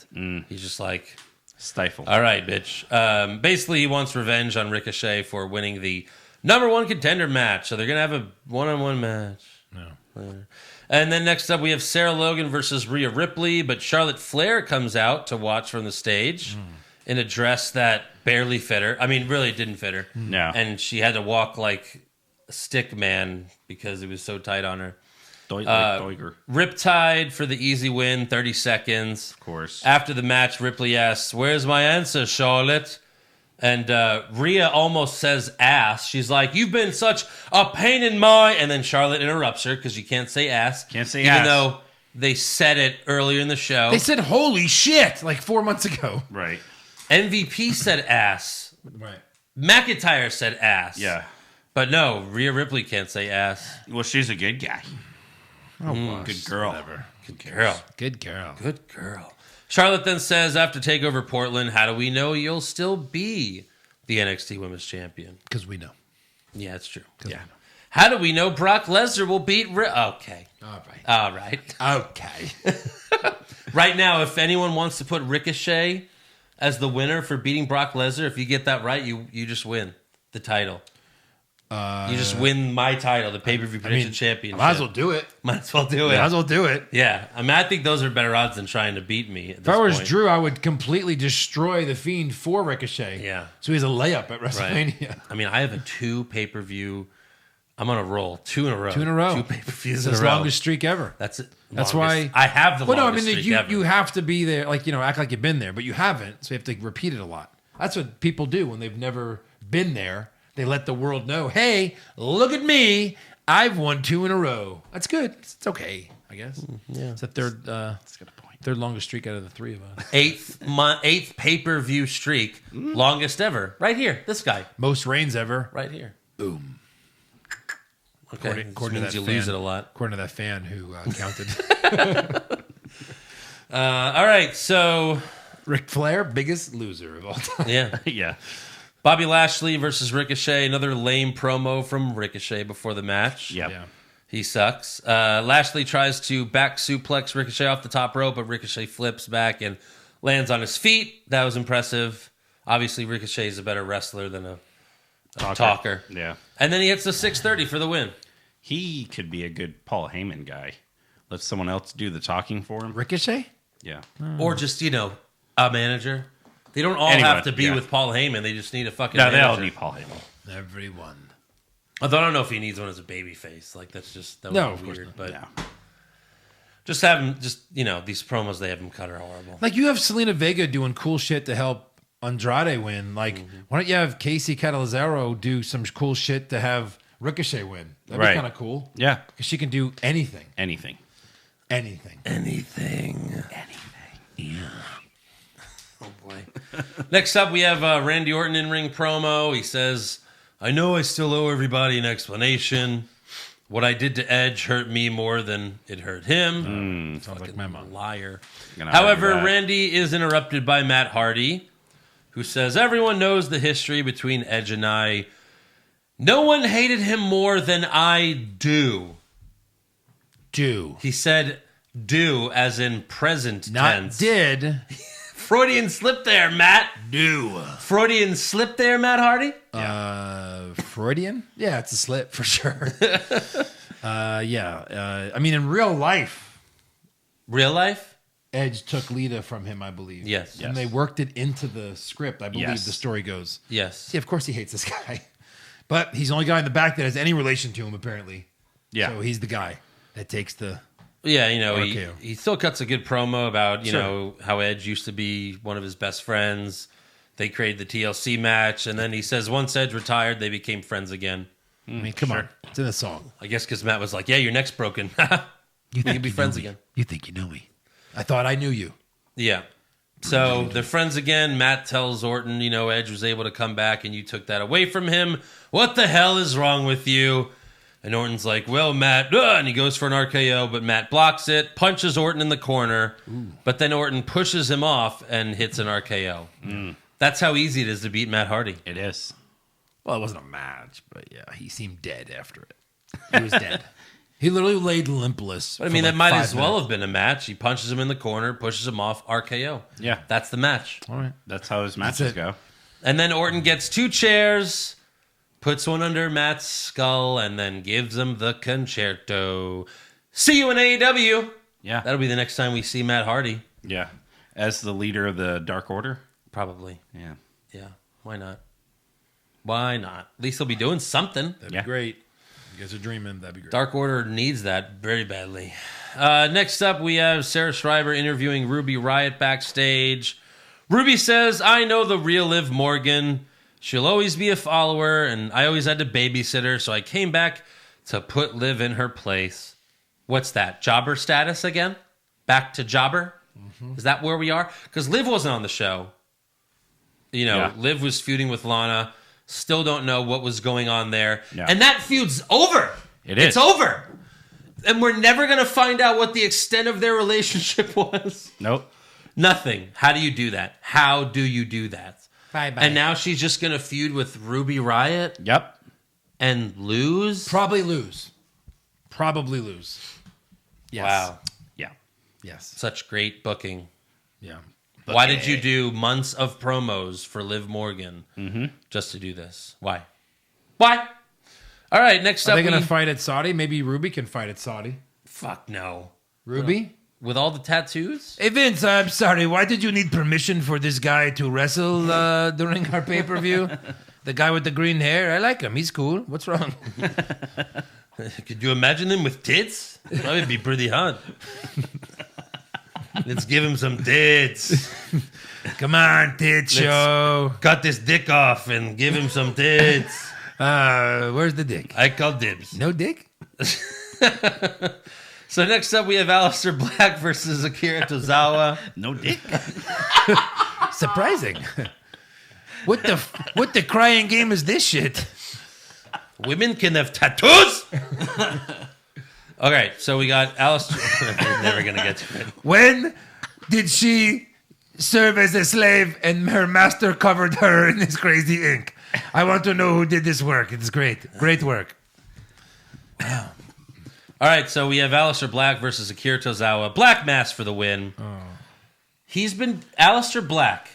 He's just like, Stifle. all right, bitch. Basically, he wants revenge on Ricochet for winning the #1 contender match. So they're going to have a one-on-one match. No. And then next up, we have Sarah Logan versus Rhea Ripley, but Charlotte Flair comes out to watch from the stage in a dress that barely fit her. I mean, really, it didn't fit her. No. And she had to walk like a stick man because it was so tight on her. Doiger. Riptide for the easy win, 30 seconds. Of course. After the match, Ripley asks, "Where's my answer, Charlotte?" And Rhea almost says ass. She's like, "You've been such a pain in my..." And then Charlotte interrupts her because you can't say ass. Can't say even ass. though they said it earlier in the show. They said, holy shit, like 4 months ago. Right. MVP said ass. Right. McIntyre said ass. Yeah. But no, Rhea Ripley can't say ass. Well, she's a good guy. Good girl. Whatever. Good girl. Good girl. Good girl. Charlotte then says, after TakeOver Portland, how do we know you'll still be the NXT Women's Champion? Because we know. Yeah, it's true. Yeah. How do we know Brock Lesnar will beat Okay. All right. All right. Okay. Right now, if anyone wants to put Ricochet as the winner for beating Brock Lesnar, if you get that right, you just win the title. You just win my title, the pay-per-view prediction championship. Might as well do it. Might as well do it. Might as well do it. Yeah. I mean, I think those are better odds than trying to beat me at If this I was point. Drew, I would completely destroy the Fiend for Ricochet. Yeah. So he's a layup at Right. WrestleMania. I mean, I have a 2 pay-per-view. I'm on a roll. 2 in a row. 2 in a row. 2 pay-per-views It's in a his row. longest streak ever. That's it. That's Longest. why I have the Well, no, I longest mean, streak ever. you have to be there, like, act like you've been there, but you haven't, so you have to repeat it a lot. That's what people do when they've never been there. They let the world know, hey, look at me. I've won 2 in a row. That's good. It's okay, I guess. Yeah. It's the third, third longest streak out of the 3 of us. Eighth pay-per-view streak, longest ever. Right here, this guy. Most reigns ever. Right here. Boom. Okay, According to means that you fan, lose it a lot. According to that fan who counted. All right, so Ric Flair, biggest loser of all time. yeah, Yeah. Bobby Lashley versus Ricochet. Another lame promo from Ricochet before the match. Yep. Yeah. He sucks. Lashley tries to back suplex Ricochet off the top rope, but Ricochet flips back and lands on his feet. That was impressive. Obviously, Ricochet is a better wrestler than a talker. Yeah. And then he hits the 630 for the win. He could be a good Paul Heyman guy. Let someone else do the talking for him. Ricochet? Yeah. Or just, a manager. They don't all Anyone, have to be yeah. with Paul Heyman. They just need a fucking No, manager. they all need Paul Heyman. Everyone. Although I don't know if he needs one as a baby face. Like, that would No, be of course weird. not. But Yeah. just have him, these promos they have him cut are horrible. Like, you have Selena Vega doing cool shit to help Andrade win. Like, why don't you have Casey Catalazaro do some cool shit to have Ricochet win? That'd Right. be kind of cool. Yeah. Because she can do anything. Anything. Anything. Anything. Yeah. Oh, boy. Next up, we have Randy Orton in-ring promo. He says, I know I still owe everybody an explanation. What I did to Edge hurt me more than it hurt him. Sounds like my mom. Liar. Gonna However, argue that. Randy is interrupted by Matt Hardy, who says, everyone knows the history between Edge and I. No one hated him more than I do. Do. He said do as in present Not tense. did. Freudian slip there, Matt. Do. Freudian slip there, Matt Hardy? Freudian? Yeah, it's a slip for sure. Yeah. I mean, in real life, Real life? Edge took Lita from him, I believe. Yes. And they worked it into the script, I believe Yes. the story goes. Yes. Yeah, of course he hates this guy. But he's the only guy in the back that has any relation to him, apparently. Yeah. So he's the guy that takes the... Yeah, RKO. he still cuts a good promo about, you Sure. know, how Edge used to be one of his best friends. They created the TLC match, and then he says once Edge retired, they became friends again. I mean, come on. It's in the song. I guess because Matt was like, yeah, your neck's broken. We can be friends again. You think you know me? I thought I knew you. Yeah. So they're friends again. Matt tells Orton, Edge was able to come back and you took that away from him. What the hell is wrong with you? And Orton's like, well, Matt, and he goes for an RKO, but Matt blocks it, punches Orton in the corner, but then Orton pushes him off and hits an RKO. That's how easy it is to beat Matt Hardy. It is. Well, it wasn't a match, but yeah, he seemed dead after it. He was dead. He literally laid limpless. But I mean, that might as well have been a match. He punches him in the corner, pushes him off, RKO. Yeah. That's the match. All right. That's how his matches go. And then Orton gets 2 chairs, puts one under Matt's skull, and then gives him the concerto. See you in AEW. Yeah. That'll be the next time we see Matt Hardy. Yeah. As the leader of the Dark Order. Probably. Yeah. Yeah. Why not? Why not? At least he'll be doing something. That'd be great. You guys are dreaming. That'd be great. Dark Order needs that very badly. Next up, we have Sarah Shriver interviewing Ruby Riot backstage. Ruby says, I know the real Liv Morgan. She'll always be a follower, and I always had to babysit her, so I came back to put Liv in her place. What's that? Jobber status again? Back to jobber? Mm-hmm. Is that where we are? Because Liv wasn't on the show. Liv was feuding with Lana. Still don't know what was going on there. Yeah. And that feud's over. It's over. And we're never going to find out what the extent of their relationship was. Nope. Nothing. How do you do that? How do you do that? Bye-bye. And now she's just going to feud with Ruby Riot? Yep. And lose? Probably lose. Yes. Wow. Yeah. Yes. Such great booking. Yeah. Why did you do months of promos for Liv Morgan just to do this? Why? All right, next up. Are they going to fight at Saudi? Maybe Ruby can fight at Saudi. Fuck no. Ruby? With all the tattoos? Hey, Vince, I'm sorry. Why did you need permission for this guy to wrestle during our pay-per-view? The guy with the green hair? I like him. He's cool. What's wrong? Could you imagine him with tits? That would be pretty hot. Let's give him some tits. Come on, tit show. Cut this dick off and give him some tits. Where's the dick? I call dibs. No dick? So next up, we have Aleister Black versus Akira Tozawa. No dick. Surprising. What the crying game is this shit? Women can have tattoos? Okay, so we got Aleister. We're never going to get to it. When did she serve as a slave and her master covered her in this crazy ink? I want to know who did this work. It's great. Great work. Wow. All right, so we have Aleister Black versus Akira Tozawa. Black Mass for the win. Aleister Black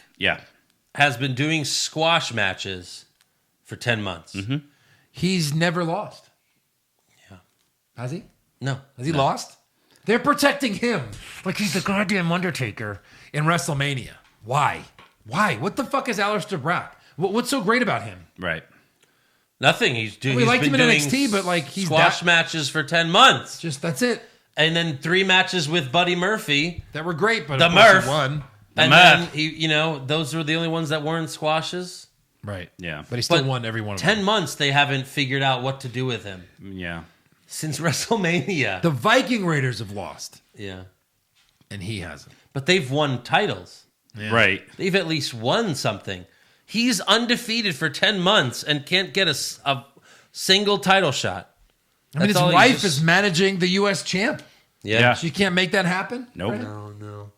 has been doing squash matches for 10 months. Mm-hmm. He's never lost. Yeah. Has he? No. Has he lost? They're protecting him like he's the goddamn Undertaker in WrestleMania. Why? What the fuck is Aleister Black? What's so great about him? Right. Nothing. He's we liked him in NXT, but like he's squash matches for 10 months. Just that's it. And then 3 matches with Buddy Murphy. That were great, but the of course Murph he won. Then he, those were the only ones that weren't squashes. Right. Yeah. But he still won every one of them. 10 months they haven't figured out what to do with him. Yeah. Since WrestleMania. The Viking Raiders have lost. Yeah. And he hasn't. But they've won titles. Yeah. Right. They've at least won something. He's undefeated for 10 months and can't get a single title shot. I mean, his wife is managing the U.S. champ. Yeah. She can't make that happen? Nope. Right? No.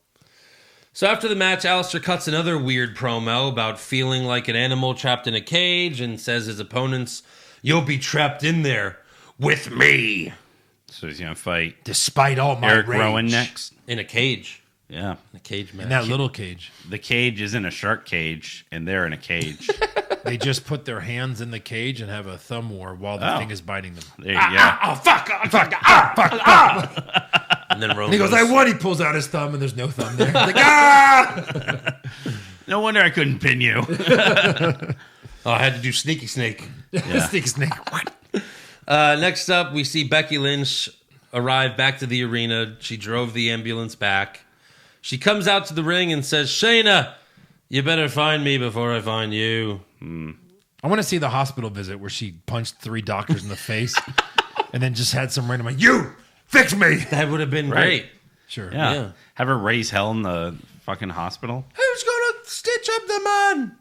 So after the match, Aleister cuts another weird promo about feeling like an animal trapped in a cage and says his opponents, "You'll be trapped in there with me." So he's going to fight despite all my Eric rage. Rowan next. In a cage. Yeah. In a cage match. In that little cage. The cage is in a shark cage, and they're in a cage. They just put their hands in the cage and have a thumb war while the thing is biting them. There you go. Oh, fuck. And then Rowan he goes, I won. He pulls out his thumb, and there's no thumb there. He's like, No wonder I couldn't pin you. I had to do Sneaky Snake. Yeah. Sneaky Snake. Next up, we see Becky Lynch arrive back to the arena. She drove the ambulance back. She comes out to the ring and says, "Shayna, you better find me before I find you." I want to see the hospital visit where she punched 3 doctors in the face and then just had some random like, "You Fix me. That would have been Right. great. Sure. Yeah. Yeah. Have her raise hell in the fucking hospital. Who's gonna stitch up the man?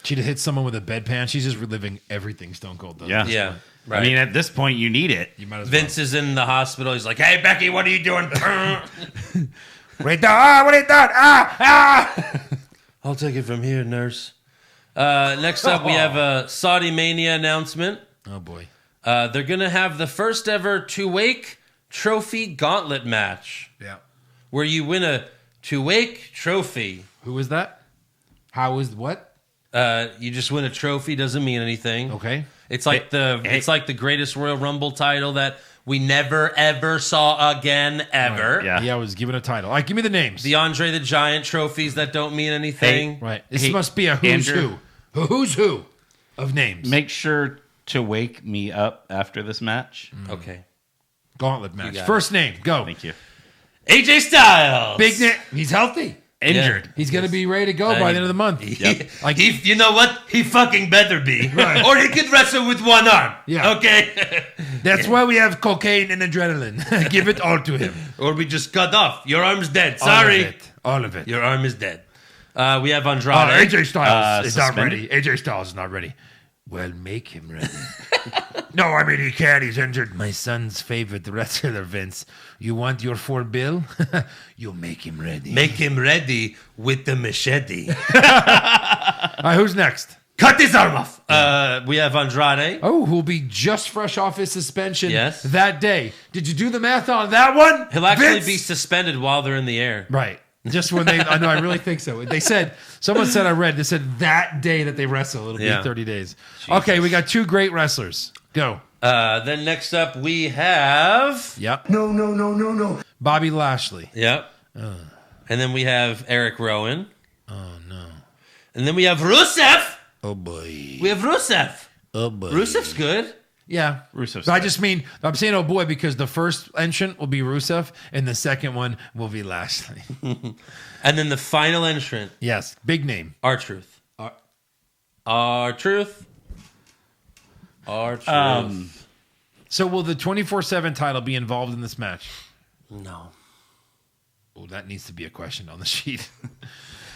She'd have hit someone with a bedpan. She's just reliving everything Stone Cold does. Yeah. Yeah, right. I mean, at this point, you need it. You might as Vince is in the hospital. He's like, "Hey, Becky, what are you doing?" well. Right there. Ah, what are you doing? Ah. I'll take it from here, nurse. Next up, we have a Saudi Mania announcement. Oh, boy. They're going to have the first ever two-wake trophy gauntlet match Yeah. where you win a two-wake trophy. Who is that? How is what? You just win a trophy, doesn't mean anything. Okay. It's like the greatest Royal Rumble title that we never, ever saw again, ever. Yeah. Yeah, I was given a title. All right, give me the names. The Andre the Giant trophies that don't mean anything. Right. This Hey, must be a who's Andrew. who. A who's who of names. Make sure to wake me up after this match. Okay. Gauntlet match. got First name, go. Thank you. AJ Styles. Big name. He's healthy. Injured. He's going to be ready to go by the end of the month. Like you know what? He fucking better be. Right. Or he could wrestle with one arm. Yeah. Okay. That's why we have cocaine and adrenaline. Give it all to him. Or we just cut off. Your arm's dead. Sorry. All of it. Your arm is dead. We have Andrade. AJ Styles is not suspended? ready. AJ Styles is not ready. Well, make him ready. No, I mean, he can't. He's injured. My son's favorite wrestler, Vince. You want your $4 bill? You make him ready. Make him ready with the machete. All right, who's next? Cut his arm off. We have Andrade. Oh, who'll be just fresh off his suspension Yes. that day. Did you do the math on that one? He'll actually Vince? be suspended while they're in the air. Right. Just when they, I know, I really think so. They said, someone said, they said that day that they wrestle, it'll Yeah. be 30 days. Okay, we got two great wrestlers. Go. Then next up we have. Yep. No. Bobby Lashley. Yep. And then we have Eric Rowan. Oh, no. And then we have Rusev. Oh, boy. We have Rusev. Oh, boy. Rusev's good. Yeah. Rusev's But I good. just mean, I'm saying, oh, boy, because the first entrant will be Rusev, and the second one will be Lashley. And then the final entrant, Yes. Big name. R-Truth. R-Truth. R-Truth. So will the 24/7 title be involved in this match? No. Oh, that needs to be a question on the sheet.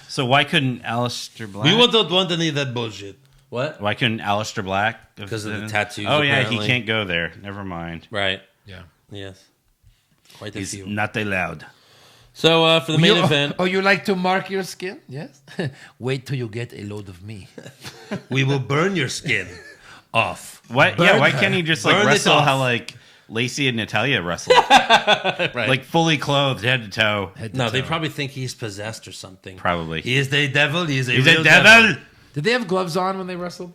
So why couldn't Aleister Black? We don't want any of that bullshit. What? Why couldn't Aleister Black? Because of the tattoos, Oh yeah, apparently. he can't go there. Never mind. Right. Yeah. Yes. Quite a He's few. not allowed. So for the main event, Oh, you like to mark your skin? Yes. Wait till you get a load of me. we will burn your skin off. What? Burn Yeah. Why her. can't he just Burn like it wrestle off. how like Lacey and Natalia wrestled, Right. like fully clothed, head to toe? No, they probably think he's possessed or something. Probably. He is the devil. He is a He's real a devil. Did they have gloves on when they wrestled?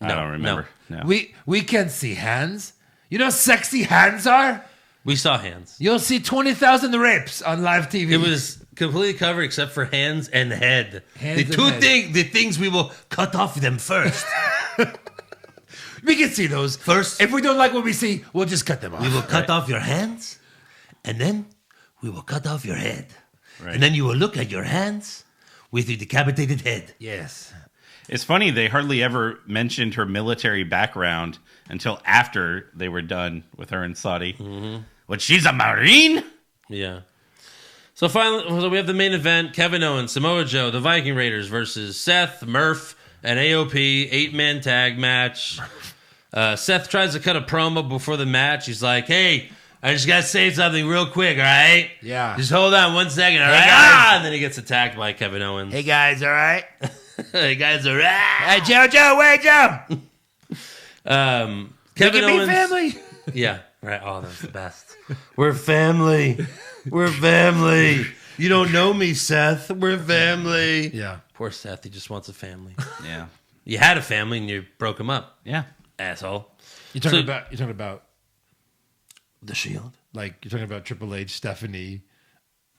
I don't remember. No. We can see hands. You know how sexy hands are? We saw hands. You'll see 20,000 rapes on live TV. It was completely covered except for hands and head. Hands and the two head. the things we will cut off them first. We can see those. First, If we don't like what we see, we'll just cut them off. we will cut off your hands, and then we will cut off your head. Right. And then you will look at your hands with your decapitated head. Yes. It's funny they hardly ever mentioned her military background until after they were done with her in Saudi. Mm-hmm. But she's a Marine. Yeah. So finally, so we have the main event: Kevin Owens, Samoa Joe, the Viking Raiders versus Seth, Murph, and AOP 8-man tag match. Seth tries to cut a promo before the match. He's like, "Hey, I just gotta say something real quick, all right? Yeah. Just hold on 1 second, all right?" guys. And then he gets attacked by Kevin Owens. Hey, guys, all right? Hey guys, all right. Hey, Joe, wait, Joe. Kevin Look at Owens. me, family. Yeah, right. Oh, that's the best. We're family. We're family. You don't know me, Seth. We're family. Yeah. Poor Seth. He just wants a family. Yeah. You had a family and you broke him up, Yeah. asshole. You're talking So- about The Shield. like you're talking about Triple H, Stephanie,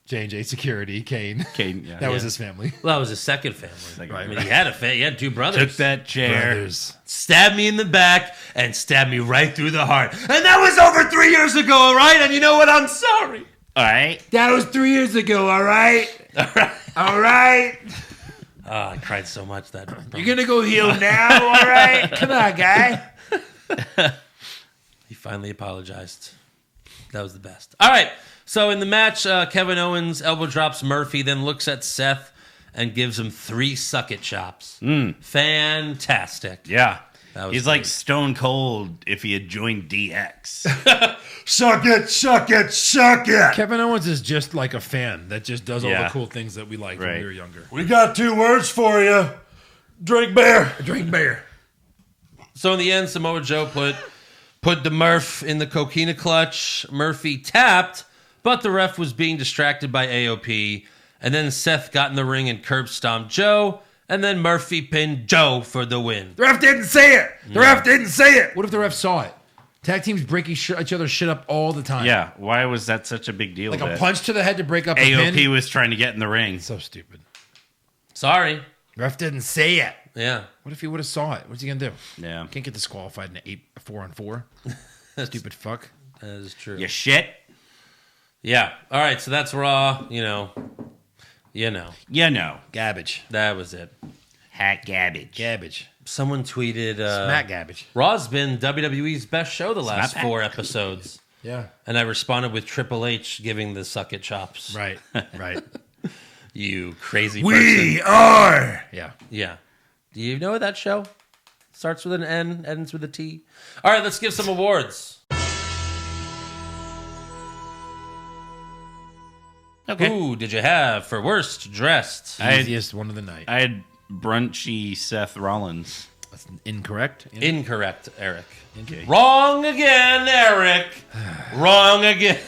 J&J Security, Kane. Kane, yeah. That was Yeah. his family. Well, that was his second family. Right, I mean, he had he had two brothers. Took that chair. Brothers. Stabbed me in the back and stabbed me right through the heart. And that was over 3 years ago, all right? And you know what? I'm sorry. All right. That was 3 years ago, all right? All right. All right? Oh, I cried so much that. You're going to go heal now, all right? Come on, guy. He finally apologized. That was the best. All right. So in the match, Kevin Owens elbow drops Murphy, then looks at Seth and gives him 3 suck-it chops. Fantastic. Yeah. He's like Stone Cold if he had joined DX. Suck it, suck it, suck it. Kevin Owens is just like a fan that just does all Yeah. the cool things that we liked when we were younger. We got 2 words for you. Drink beer. Drink beer. So in the end, Samoa Joe put the Murph in the coquina clutch. Murphy tapped, but the ref was being distracted by AOP. And then Seth got in the ring and curb stomped Joe. And then Murphy pinned Joe for the win. The ref didn't say it. The ref didn't say it. What if the ref saw it? Tag teams break each other's shit up all the time. Yeah, why was that such a big deal? Like a that punch to the head to break up a AOP pin. was trying to get in the ring. So stupid. Sorry. Ref didn't say it. Yeah. What if he would have saw it? What's he going to do? Yeah. Can't get disqualified in a 4-on-4. Stupid fuck. That is true. You shit? Yeah. All right. So that's Raw. You know. Garbage. That was it. Hat garbage. Garbage. Someone tweeted, Smack garbage. Raw's been WWE's best show the last Smack. 4 episodes. Yeah. And I responded with Triple H giving the suck it chops. Right. Right. You crazy We person. are. Yeah. Yeah. Do you know that show? Starts with an N, ends with a T. All right, let's give some awards. Okay. Who did you have for worst dressed? Easiest one of the night. I had brunchy Seth Rollins. That's incorrect. Incorrect, Eric. Okay. Wrong again, Eric. Wrong again.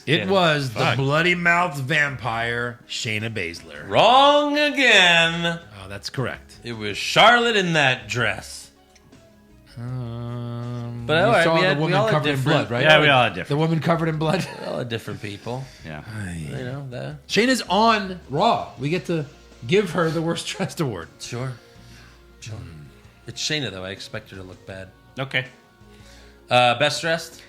It was the bloody mouth vampire, Shayna Baszler. Wrong again. Oh, that's correct. It was Charlotte in that dress. But all You right, saw we, the had, we woman all had covered in different. blood, right? Yeah, we all had The different. woman covered in blood. We all had different people. Yeah. You know that. Shayna's on Raw. We get to give her the worst dressed award. Sure. It's Shayna though. I expect her to look bad. Okay. Best dressed.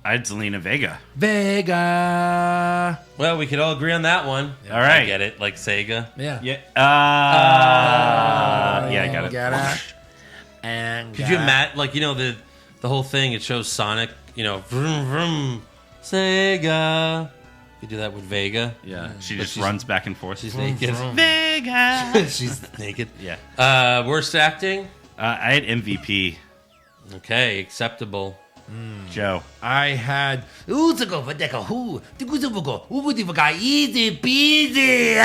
I had Zelina Vega. Vega. Well, we could all agree on that one. All right. I get it, like Sega. Yeah. Yeah. Yeah, I got it. Got it. And Could you imagine, like, you know, the whole thing, it shows Sonic, you know, vroom, vroom, Sega. You do that with Vega. Yeah. She But just she's- runs back and forth. She's naked. Vega. She's naked. Yeah. Worst acting? I had MVP. Okay, acceptable. Joe. I had Easy peasy.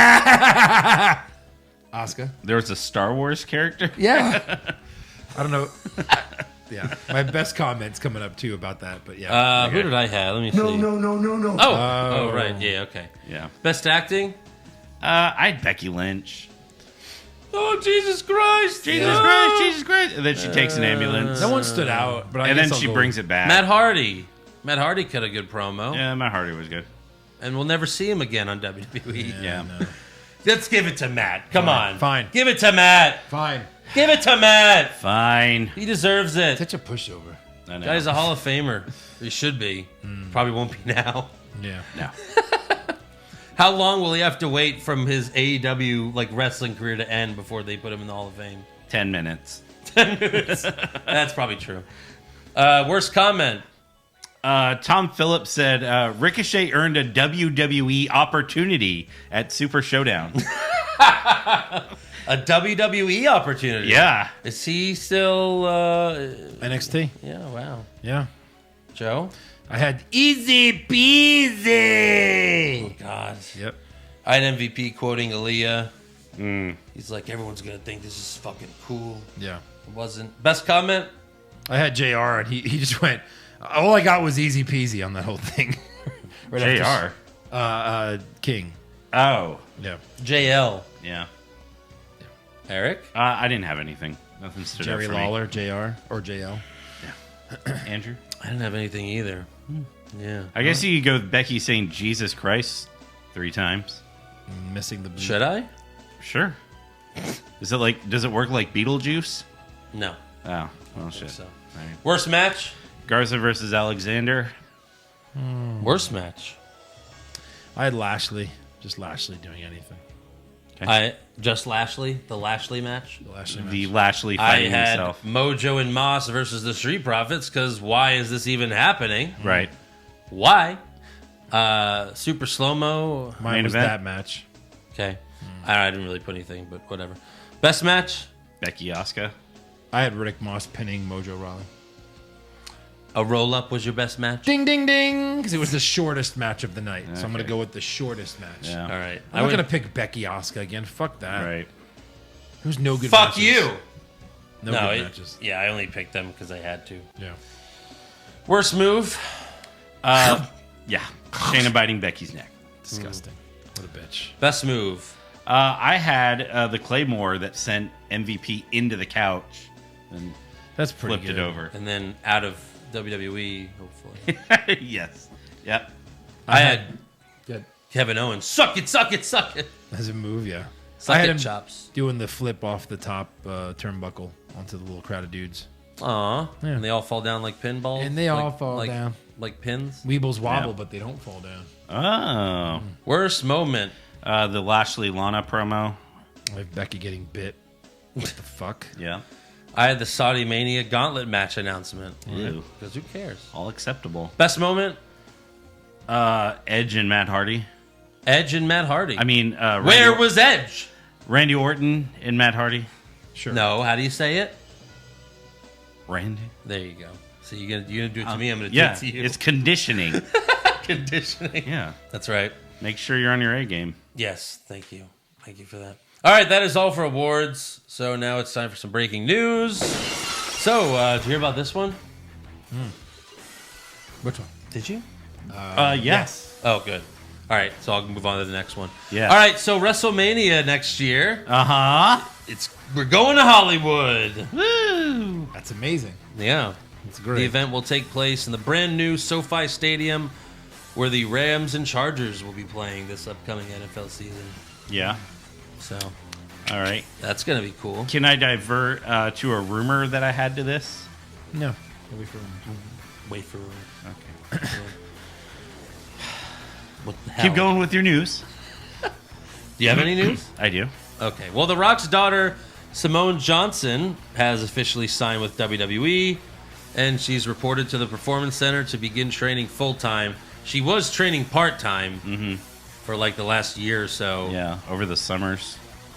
Oscar. There was a Star Wars character. Yeah. I don't know. Yeah. My best comments coming up too about that, but yeah. Who did I have? Let me see. No. Oh, right. Yeah, okay. Yeah. Best acting? I had Becky Lynch. Oh, Jesus Christ. Jesus Christ. And then she takes an ambulance. No one stood out, but I and guess then I'll she go brings with- it back. Matt Hardy. Matt Hardy cut a good promo. Yeah, Matt Hardy was good. And we'll never see him again on WWE. Yeah. No. Let's give it to Matt. Come on. Fine. Give it to Matt. Fine. Give it to Matt. Fine. He deserves it. Such a pushover. I know. Guy's a Hall of Famer. He should be. Probably won't be now. Yeah. No. How long will he have to wait from his AEW like wrestling career to end before they put him in the Hall of Fame? 10 minutes. That's probably true. Worst comment. Tom Phillips said Ricochet earned a WWE opportunity at Super Showdown. A WWE opportunity. Yeah. Is he still? NXT. Yeah. Wow. Yeah. Joe. I had Easy peasy. Oh God. Yep. I had MVP quoting Aaliyah. He's like, everyone's gonna think this is fucking cool. Yeah. It wasn't. Best comment. I had JR and he just went, all I got was easy peasy on that whole thing. Right after- JR. King. Oh. Yeah. JL. Yeah. Eric. I didn't have anything. Nothing stood Jerry out for Lawler, JR, or JL. me. Andrew? I didn't have anything either. Yeah. I guess you could go with Becky saying Jesus Christ 3 times. Missing the blue. Should I? Sure. Is it like, does it work like Beetlejuice? No. Oh, well, shit. So. All right. Worst match. Garza versus Alexander. Worst match. I had Lashley. Just Lashley doing anything. I just Lashley. The Lashley match. The Lashley match. The Lashley I fighting had himself. Mojo and Moss versus the Street Profits because why is this even happening? Right. Why? Super slow-mo. Mine Main was event? that match. Okay. I didn't really put anything, but whatever. Best match? Becky Asuka. I had Riddick Moss pinning Mojo Raleigh. A roll-up was your best match? Ding, ding, ding. Because it was the shortest match of the night. So I'm going Okay. to go with the shortest match. Yeah. All right. I'm not going to pick Becky Asuka again. Fuck that. Right. There's no good Fuck matches. you! No, No, good matches. yeah, I only picked them because I had to. Yeah. Worst move? Yeah. Shayna biting Becky's neck. Disgusting. What a bitch. Best move? I had the Claymore that sent MVP into the couch and That's pretty flipped good. it over. And then out of WWE, hopefully. Yes. Yep. I had Good. Kevin Owens. Suck it, suck it, suck it. As a move, yeah. Suck I had it, him chops. doing the flip off the top turnbuckle onto the little crowd of dudes. Aw. Yeah. And they all fall down like pinballs? And they all fall down. Like pins? Weebles wobble, Yeah. but they don't fall down. Oh. Worst moment? The Lashley Lana promo. I have Becky getting bit. What the fuck? Yeah. I had the Saudi Mania Gauntlet match announcement. Ew. Because who cares? All acceptable. Best moment? Edge and Matt Hardy. Edge and Matt Hardy. I mean, Where was Edge? Randy Orton and Matt Hardy? Sure. No, how do you say it? Randy? There you go. So you're gonna do it to me, I'm gonna do Yeah. it to you. It's conditioning. Conditioning. Yeah. That's right. Make sure you're on your A game. Yes, thank you. Thank you for that. All right, that is all for awards. So now it's time for some breaking news. So, did you hear about this one? Which one? Did you? Yes. Oh, good. All right, so I'll move on to the next one. Yeah. All right, so WrestleMania next year. Uh-huh. We're going to Hollywood. Woo! That's amazing. Yeah. That's great. The event will take place in the brand new SoFi Stadium, where the Rams and Chargers will be playing this upcoming NFL season. Yeah. So All right. that's gonna be cool. Can I divert to a rumor that I had to this? No. Wait for Wait for. Okay. What the hell? Keep going with your news. Do you have any news? I do. Okay. Well, The Rock's daughter, Simone Johnson, has officially signed with WWE, and she's reported to the Performance Center to begin training full-time. She was training part-time for like the last year or so. Yeah, over the summers.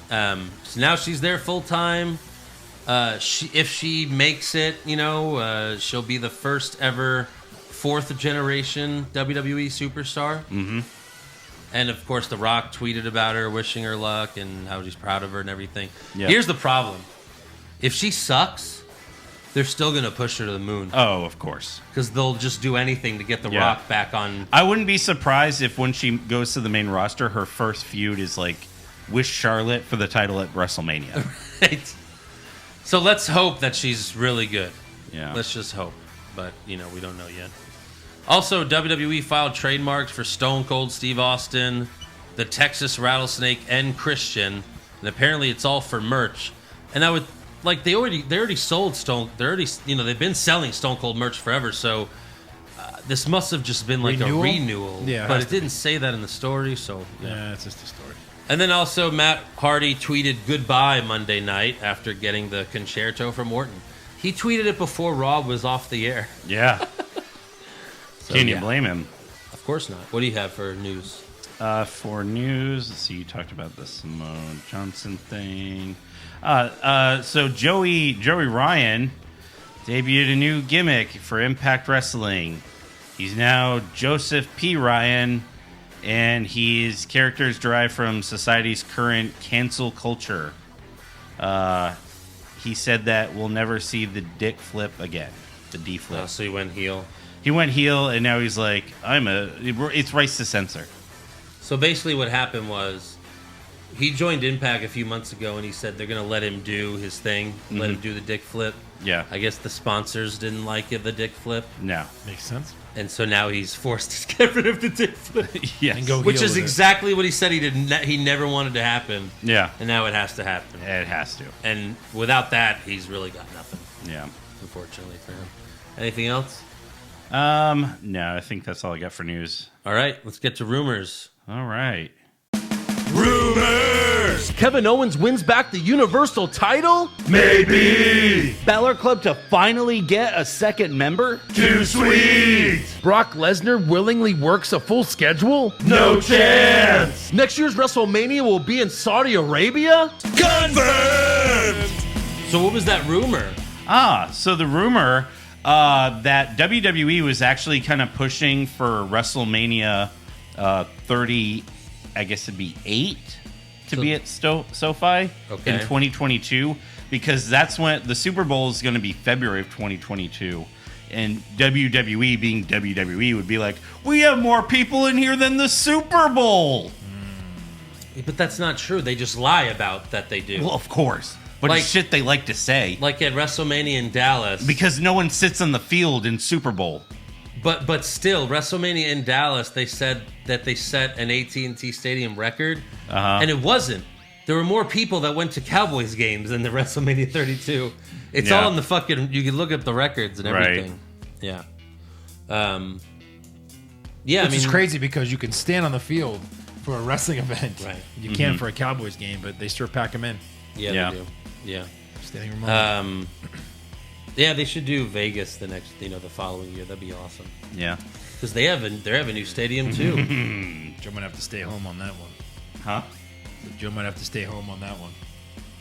So now she's there full-time. If she makes it, she'll be the first ever fourth-generation WWE superstar. Mm-hmm. And, of course, The Rock tweeted about her, wishing her luck, and how he's proud of her and everything. Yeah. Here's the problem. If she sucks, they're still going to push her to the moon. Oh, of course. Because they'll just do anything to get The Yeah. Rock back on. I wouldn't be surprised if when she goes to the main roster, her first feud is like with Charlotte for the title at WrestleMania. Right? So let's hope that she's really good. Yeah. Let's just hope. But, we don't know yet. Also, WWE filed trademarks for Stone Cold Steve Austin, the Texas Rattlesnake, and Christian. And apparently it's all for merch. And I would... Like, they already sold Stone... they've been selling Stone Cold merch forever, so... this must have just been like Renewal? a renewal. Yeah, it but has it to didn't say that in the story, so... Yeah, it's just a story. And then also Matt Hardy tweeted goodbye Monday night after getting the concerto from Orton. He tweeted it before Raw was off the air. Yeah. So, Can you yeah. blame him? Of course not. What do you have for news? For news, let's see, you talked about the Simone Johnson thing. So Joey Ryan debuted a new gimmick for Impact Wrestling. He's now Joseph P. Ryan, and his character is derived from society's current cancel culture. He said that we'll never see the dick flip again. The D flip. So he went heel. He went heel, and now he's like, it's rights to censor. So basically what happened was he joined Impact a few months ago, and he said they're going to let him do his thing, let him do the dick flip. Yeah. I guess the sponsors didn't like it, the dick flip, No. Makes sense. and so now he's forced to get rid of the dick flip. Yes. And go Which heel is with it. exactly what he said he never wanted to happen, Yeah. and now it has to happen. It has to. And without that, he's really got nothing, Yeah. unfortunately for him. Anything else? No, I think that's all I got for news. All right, let's get to rumors. All right. Rumors! years, Kevin Owens wins back the Universal title? Maybe. Balor Club to finally get a second member? Too sweet. Brock Lesnar willingly works a full schedule? No chance. Next year's WrestleMania will be in Saudi Arabia? Confirmed. So what was that rumor? So the rumor that WWE was actually kind of pushing for WrestleMania 30, I guess it'd be 8 to be at SoFi in 2022, because that's when the Super Bowl is going to be February of 2022. And WWE, being WWE, would be like, we have more people in here than the Super Bowl. But that's not true. They just lie about that they do. Well, of course. But Like- it's shit they like to say. Like at WrestleMania in Dallas. Because no one sits on the field in Super Bowl. But still, WrestleMania in Dallas, they said that they set an AT&T Stadium record, and it wasn't. There were more people that went to Cowboys games than the WrestleMania 32. It's Yeah. all in the fucking. You can look up the records and everything. Yeah. Yeah, Which is crazy because you can stand on the field for a wrestling event. Right. You can't for a Cowboys game, but they sure pack them in. Yeah, Yeah. they do. Yeah. Standing room only. Yeah, they should do Vegas the following year. That'd be awesome. Yeah. Because they have a new stadium too. Joe might have to stay home on that one. Huh? Joe might have to stay home on that one.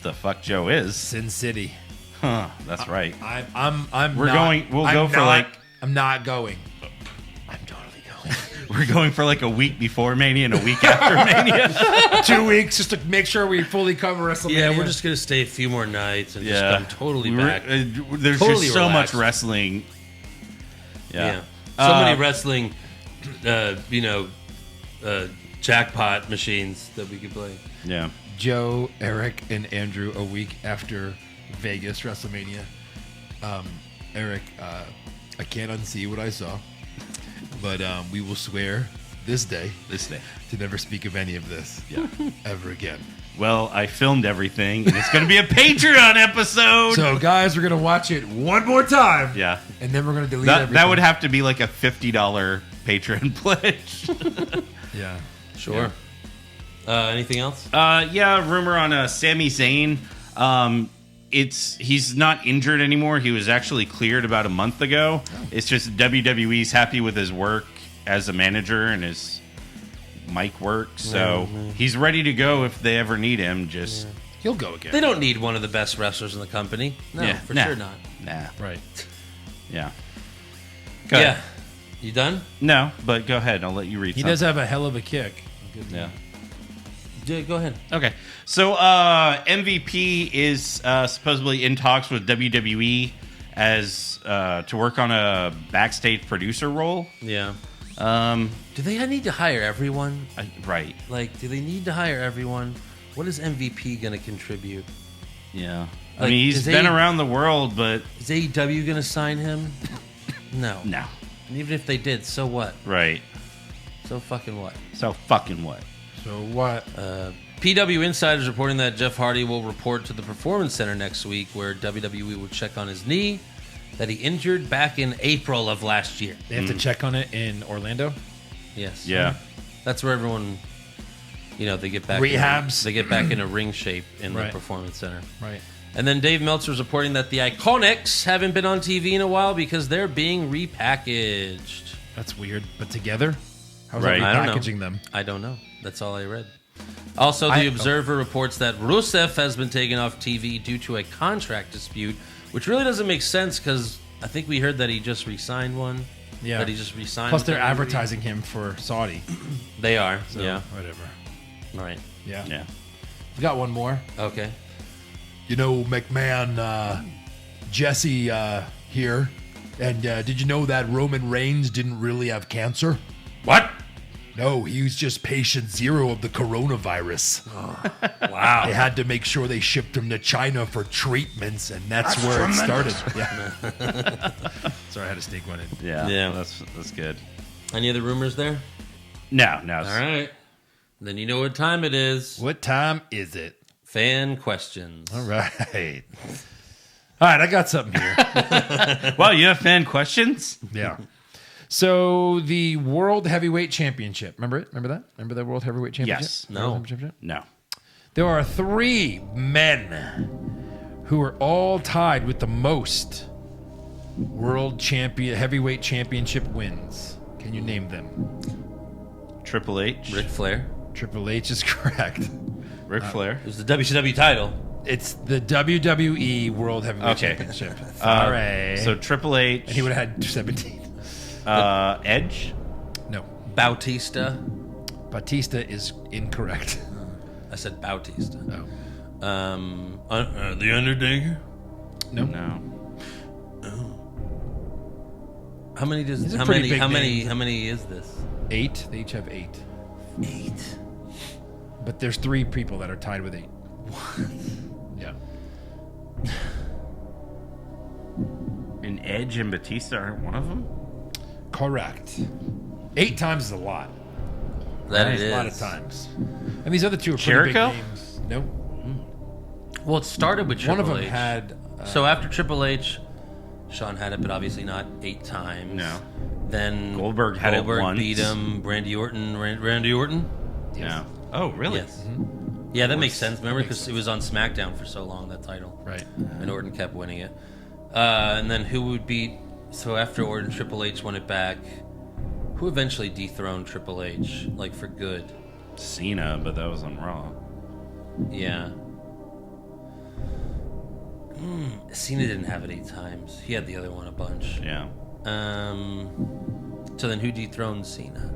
The fuck Joe is? Sin City. Huh. That's right. I'm We're not- going- we'll I'm go for not- like- I'm not going. I'm totally going. We're going for like a week before Mania and a week after Mania. 2 weeks just to make sure we fully cover WrestleMania. Yeah, we're just gonna stay a few more nights and just come totally back. There's Totally just so relaxed. much wrestling. Yeah. So many wrestling, jackpot machines that we could play. Yeah. Joe, Eric, and Andrew a week after Vegas WrestleMania. Eric, I can't unsee what I saw, but we will swear this day to never speak of any of this ever again. Well, I filmed everything, and it's going to be a Patreon episode. So, guys, we're going to watch it one more time. Yeah. And then we're going to delete everything. That would have to be like a $50 Patreon pledge. Yeah. Sure. Anything else? Rumor on Sami Zayn. He's not injured anymore. He was actually cleared about a month ago. It's just WWE's happy with his work as a manager and his mic work, so he's ready to go if they ever need him. He'll go again. They don't need one of the best wrestlers in the company. No, for sure not. Nah. Right. Yeah. Yeah. You done? No, but go ahead. I'll let you read. He does have a hell of a kick. Yeah. Go ahead. Okay. So MVP is supposedly in talks with WWE as to work on a backstage producer role. Yeah. Do they need to hire everyone? Right. Like, do they need to hire everyone? What is MVP going to contribute? Yeah. I Like, mean, he's is been they- around the world, but Is AEW going to sign him? No. no. And even if they did, so what? Right. So fucking what? So fucking what? So what? PW Insider's reporting that Jeff Hardy will report to the Performance Center next week, where WWE will check on his knee that he injured back in April of last year. They have to check on it in Orlando? Yes. Yeah. That's where everyone, they get back. Rehabs. They get back into ring shape in the Right. Performance Center. Right. And then Dave Meltzer's reporting that the Iconics haven't been on TV in a while because they're being repackaged. That's weird. But together? How's Right. that I don't know. packaging them? I don't know. That's all I read. Also, The Observer reports that Rusev has been taken off TV due to a contract dispute, which really doesn't make sense because I think we heard that he just re-signed one. Yeah. That he just re-signed. Plus, with they're WWE. advertising him for Saudi. They are. So, Yeah. whatever. Right. Yeah. Yeah. We got one more. Okay. You know, McMahon, Jesse here. And did you know that Roman Reigns didn't really have cancer? What? No, he was just patient zero of the coronavirus. Wow. They had to make sure they shipped him to China for treatments, and that's where it started. Yeah. Sorry, I had to sneak one in. Yeah. Yeah. That's good. Any other rumors there? No. All right. Then you know what time it is. What time is it? Fan questions. All right. All right, I got something here. Well, you have fan questions? Yeah. So the World Heavyweight Championship, remember it? Remember that? Remember the World Heavyweight Championship? Yes. No. World Championship? No. There are 3 men who are all tied with the most heavyweight championship wins. Can you name them? Triple H. Ric Flair. Triple H is correct. Ric Flair. It was the WCW title. It's the WWE World Heavyweight Okay. Championship. Sorry. So Triple H. And he would have had 17. Edge. No. Bautista. Batista is incorrect. I said Bautista. No. The Undertaker. No. No. How many does? These are How pretty many? big How many? names. How many is this? 8. They each have 8. 8. But there's 3 people that are tied with 8. What? Yeah. And Edge and Batista are one of them? Correct. 8 times is a lot. That That's it is. a lot of times. And these other 2 are pretty Jericho? big names. No. Well, it started with Triple One of them H. had... So after Triple H, Shawn had it, but obviously not 8 times. No. Then Goldberg had it once. beat him. Randy Orton. Randy Orton. No. Oh, really? Yes. Yeah, that makes sense. Remember, because it was on SmackDown for so long, that title. Right. And Orton kept winning it. And then who would beat... So after Orton, Triple H won it back. Who eventually dethroned Triple H, like for good? Cena, but that was on Raw. Yeah. Cena didn't have it 8 times. He had the other one a bunch. Yeah. So then who dethroned Cena?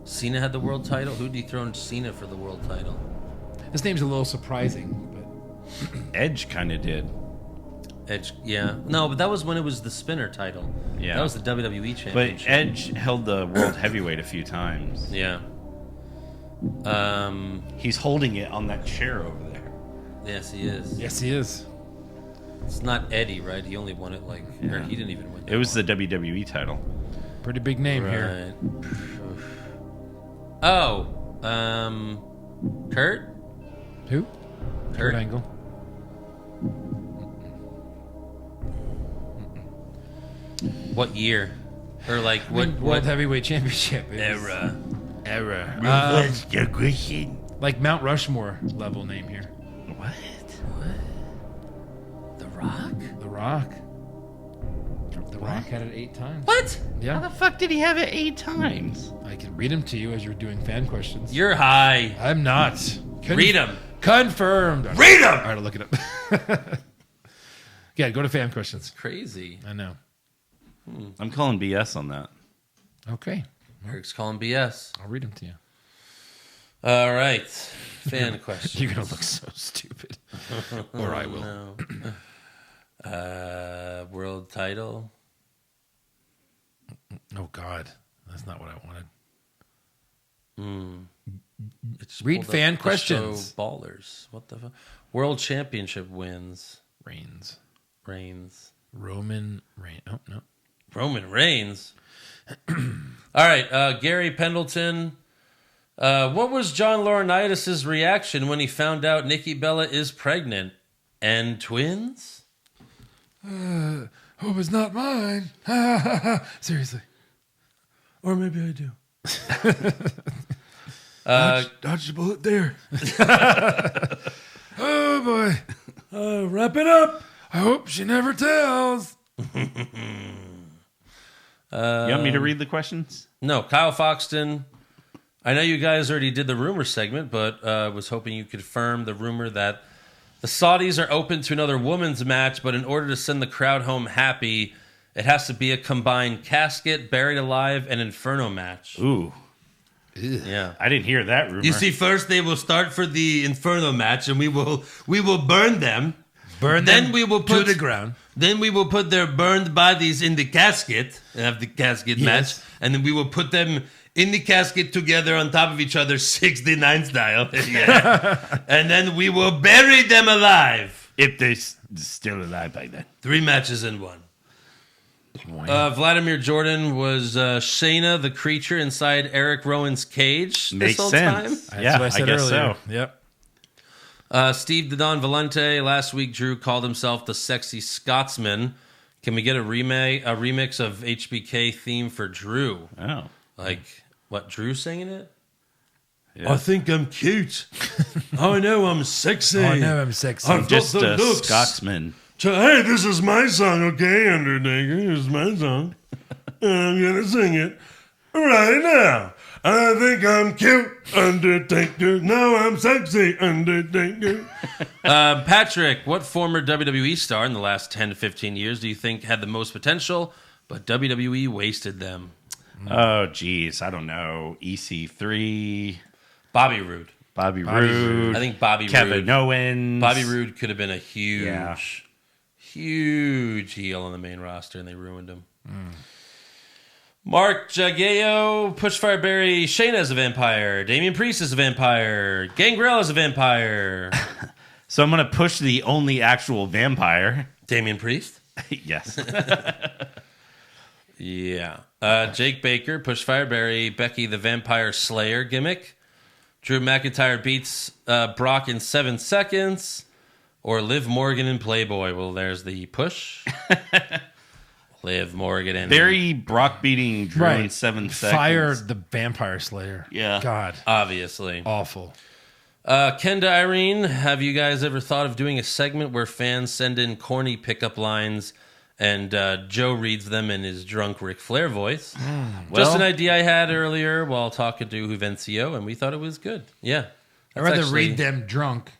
Cena had the world title? Who dethroned Cena for the world title? This name's a little surprising, but Edge kind of did. Edge, yeah. No, but that was when it was the spinner title. Yeah. That was the WWE But Championship. Edge held the World Heavyweight a few times. Yeah. He's holding it on that chair over there. Yes, he is. yes, he is. It's not Eddie, right? He only won it or he didn't even win It was the WWE title. Pretty big name here. Right. Oh, Kurt? Who? Kurt Angle. What year? Or like what World Heavyweight Championship. era? Your question. Like Mount Rushmore level name here. What? The Rock? The Rock. The Rock had it 8 times. What? Yeah. How the fuck did he have it 8 times? I can read them to you as you're doing fan questions. You're high. I'm not. Read them. Confirmed. Read them. All right, I'll look it up. Yeah, go to fan questions. Crazy. I know. I'm calling BS on that. Okay. Eric's calling BS. I'll read them to you. All right. Fan question. You're going to look so stupid. Or I will. No. World title. Oh, God. That's not what I wanted. It's Read pulled up fan the questions. show Ballers. What the fuck? World Championship wins. Reigns. Roman Reigns. Oh, no. Roman Reigns. All right. Gary Pendleton. What was John Laurinaitis' reaction when he found out Nikki Bella is pregnant and twins? Hope it's not mine. Seriously. Or maybe I do. Dodge the bullet there. Oh, boy. Wrap it up. I hope she never tells. You want me to read the questions? No, Kyle Foxton. I know you guys already did the rumor segment, but was hoping you could confirm the rumor that the Saudis are open to another women's match, but in order to send the crowd home happy, it has to be a combined casket, buried alive, and inferno match. Ooh. Yeah. I didn't hear that rumor. You see, first they will start for the inferno match, and we will burn them. Burn Then them we will to put the ground. Then we will put their burned bodies in the casket and have the casket match, and then we will put them in the casket together on top of each other, 69 style. Yeah. And then we will bury them alive. if they're still alive by then. 3 matches in 1. Vladimir Jordan was Shayna, the creature inside Eric Rowan's cage this Makes whole sense. time. That's Yeah, what I said guess earlier. so. Yep. Steve the Don Valente, last week Drew called himself the Sexy Scotsman. Can we get a remix of HBK theme for Drew? Oh. Like, what, Drew singing it? Yeah. I think I'm cute. I know I'm sexy. Oh, I know I'm sexy. I've got Just the a looks. Scotsman. Hey, this is my song, okay, Undertaker? This is my song. And I'm going to sing it right now. I think I'm cute, Undertaker. Now I'm sexy, Undertaker. Patrick, what former WWE star in the last 10 to 15 years do you think had the most potential, but WWE wasted them? Oh, geez. I don't know. EC3. Bobby Roode. Bobby Roode. I think Bobby Kevin Roode. Owens. Bobby Roode could have been a huge, Yeah. huge heel on the main roster, and they ruined him. Mark Jageo, Pushfire Barry, Shayna as a vampire, Damian Priest as a vampire, Gangrel as a vampire. So I'm going to push the only actual vampire. Damian Priest? Yes. Yeah. Jake Baker, Pushfire Barry, Becky the Vampire Slayer gimmick. Drew McIntyre beats Brock in 7 seconds. Or Liv Morgan in Playboy. Well, there's the push. Liv Morgan and Barry Brock beating Drew in 7 seconds. Fire the Vampire Slayer. Yeah. God. obviously. Awful. Kenda Irene, have you guys ever thought of doing a segment where fans send in corny pickup lines and Joe reads them in his drunk Ric Flair voice? Just an idea I had earlier while talking to Juvencio, and we thought it was good. Yeah. I'd rather read them drunk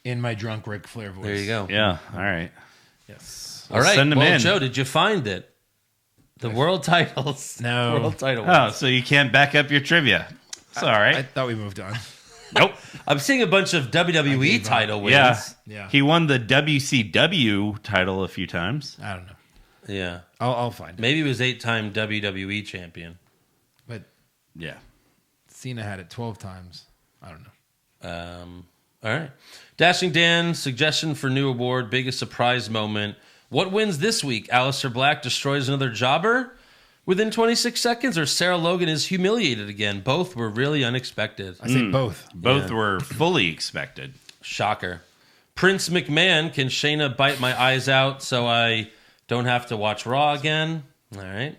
in my drunk Ric Flair voice. There you go. Yeah. All right. Yes. All right. send them well, in. Joe, did you find it? The world titles. No. World title. Oh, so you can't back up your trivia. It's all right. I thought we moved on. Nope. I'm seeing a bunch of WWE title wins. Yeah. Yeah. He won the WCW title a few times. I don't know. Yeah. I'll find it. Maybe he was 8-time WWE champion. But Yeah. Cena had it 12 times. I don't know. All right. Dashing Dan, suggestion for new award, biggest surprise moment. What wins this week? Aleister Black destroys another jobber within 26 seconds, or Sarah Logan is humiliated again? Both were really unexpected. I say both. Both were fully expected. Shocker. Prince McMahon, can Shayna bite my eyes out so I don't have to watch Raw again? All right.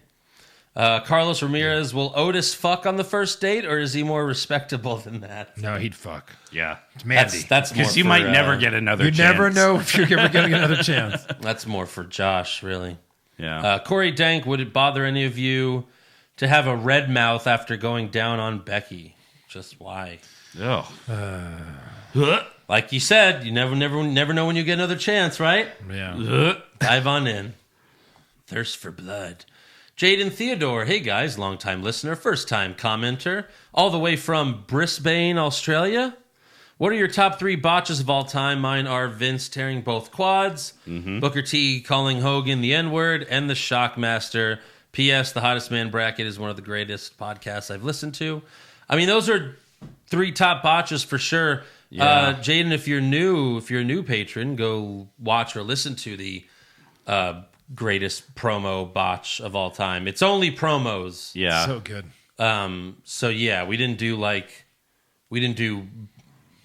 Carlos Ramirez, will Otis fuck on the first date, or is he more respectable than that? No, he'd fuck. Yeah. It's Mandy. That's more Because you for, might never get another You chance. never know if you're ever getting another chance. That's more for Josh, really. Yeah. Corey Dank, would it bother any of you to have a red mouth after going down on Becky? Just why? Oh. Like you said, you never know when you get another chance, right? Yeah. Dive on in. Thirst for blood. Jaden Theodore, hey guys, long-time listener, first-time commenter, all the way from Brisbane, Australia. What are your top 3 botches of all time? Mine are Vince tearing both quads, Booker T calling Hogan the N-word, and the Shockmaster. P.S. The Hottest Man Bracket is one of the greatest podcasts I've listened to. I mean, those are 3 top botches for sure. Yeah. Jaden, if you're a new patron, go watch or listen to the greatest promo botch of all time. It's only promos. Yeah. So good. So yeah, we didn't do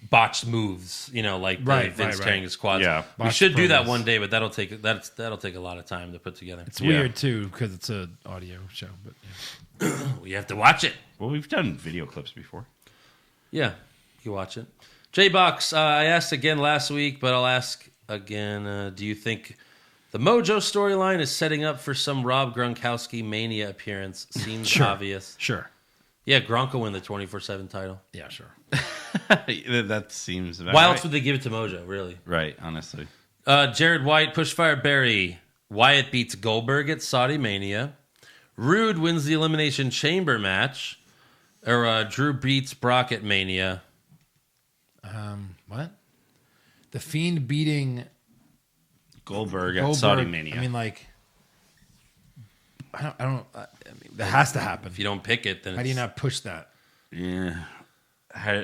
botched moves, like Right, Vince right. tearing his quads. Yeah. We Botched should do that promos. one day, but that'll take a lot of time to put together. It's weird, too, because it's an audio show. But yeah. We have to watch it. Well, we've done video clips before. Yeah, you watch it. J-Box, I asked again last week, but I'll ask again. Do you think the Mojo storyline is setting up for some Rob Gronkowski Mania appearance? Seems obvious. Sure. Yeah, Gronk will win the 24/7 title. Yeah, sure. That seems about Why right. else would they give it to Mojo, really? Right, honestly. Jared White, Pushfire Barry. Wyatt beats Goldberg at Saudi Mania. Rude wins the Elimination Chamber match. Or Drew beats Brock at Mania. What? The Fiend beating Goldberg at Goldberg. Saudi Mania. I mean, like, I mean, that has to happen. If you don't pick it, then How do you not push that? yeah. How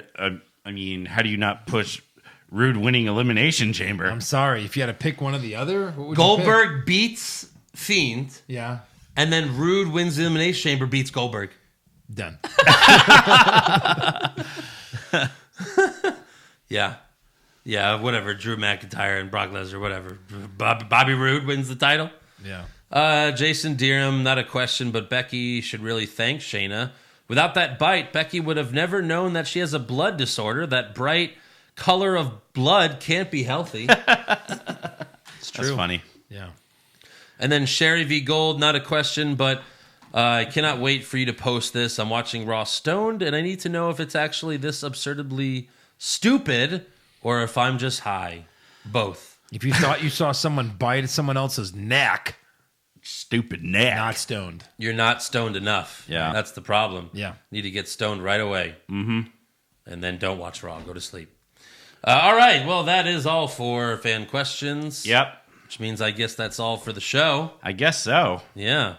do you not push Rude winning Elimination Chamber? I'm sorry. If you had to pick one or the other, what would you Goldberg beats Fiend, pick? Yeah. and then Rude wins the Elimination Chamber, beats Goldberg. Done. Yeah, whatever. Drew McIntyre and Brock Lesnar, whatever. Bobby Roode wins the title. Yeah. Jason Deerham, not a question, but Becky should really thank Shayna Without that bite, Becky would have never known that she has a blood disorder. That bright color of blood can't be healthy. It's true. That's funny. Yeah. And then Sherry v. Gold, not a question, but I cannot wait for you to post this. I'm watching Raw stoned, and I need to know if it's actually this absurdly stupid or if I'm just high. Both. If you thought you saw someone bite someone else's neck, Stupid neck. not stoned. You're not stoned enough. Yeah. That's the problem. Yeah. Need to get stoned right away. Mm-hmm. And then don't watch Raw. Go to sleep. All right. Well, that is all for fan questions. Yep. Which means I guess that's all for the show. I guess so. Yeah.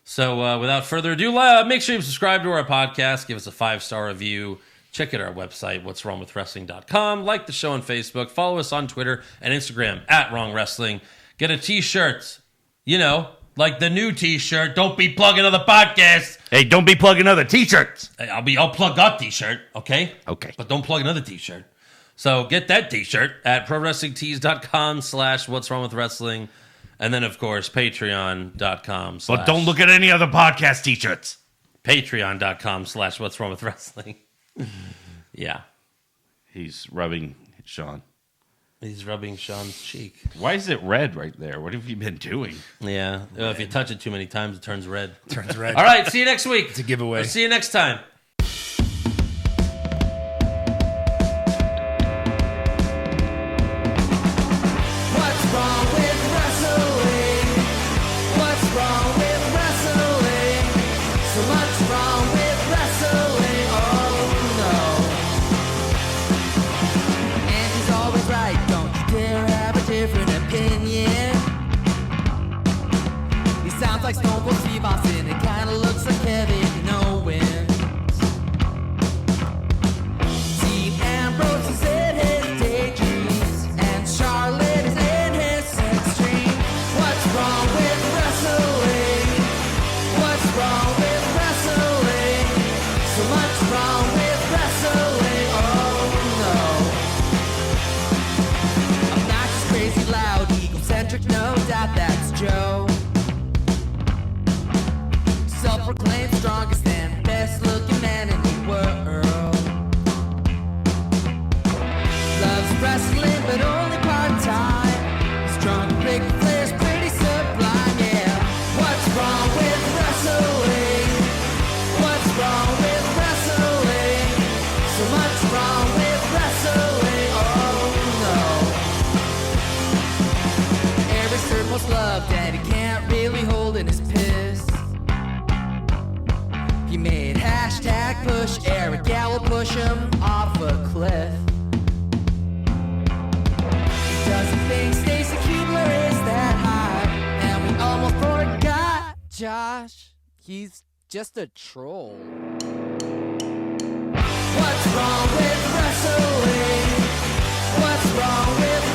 So without further ado, make sure you subscribe to our podcast. Give us a 5-star review. Check out our website, what'swrongwithwrestling.com. Like the show on Facebook. Follow us on Twitter and Instagram at Wrong Wrestling. Get a t-shirt. You know, like the new t-shirt. Don't be plugging other podcasts. Hey, don't be plugging other t-shirts. I'll plug that t-shirt, okay? Okay. But don't plug another t-shirt. So get that t-shirt at prowrestlingtees.com/what'swrongwithwrestling. And then, of course, patreon.com/ But don't look at any other podcast t-shirts. patreon.com/what'swrongwithwrestling. Yeah. He's rubbing Sean. He's rubbing Sean's cheek. Why is it red right there? What have you been doing? Yeah. If you touch it too many times, it turns red. Turns red. All right. See you next week. It's a giveaway. We'll see you next time. What's wrong with wrestling? What's wrong with wrestling? So much wrong with wrestling. Oh no. And he's always right. Don't you dare have a different opinion. He sounds like Stone Cold Steve Austin. It kinda looks like Kevin Owens. Dean Ambrose is in his daydreams, and Charlotte is in his sex dream. What's wrong with wrestling? What's wrong with wrestling? So much wrong with wrestling. Oh no. Obnoxious, crazy, loud, egocentric, no doubt that's Joe. Self-proclaimed strongest and best-looking man in the world. Loves wrestling, but only part-time. Strong, big players, pretty sublime, yeah. What's wrong with wrestling? What's wrong with wrestling? So much wrong with wrestling, oh no. Eric's third most loved, and he can't really hold in his piss. He made hashtag push Eric Gallo, push him off a cliff. He doesn't think Stacy Kubler is that high, and we almost forgot Josh. He's just a troll. What's wrong with wrestling? What's wrong with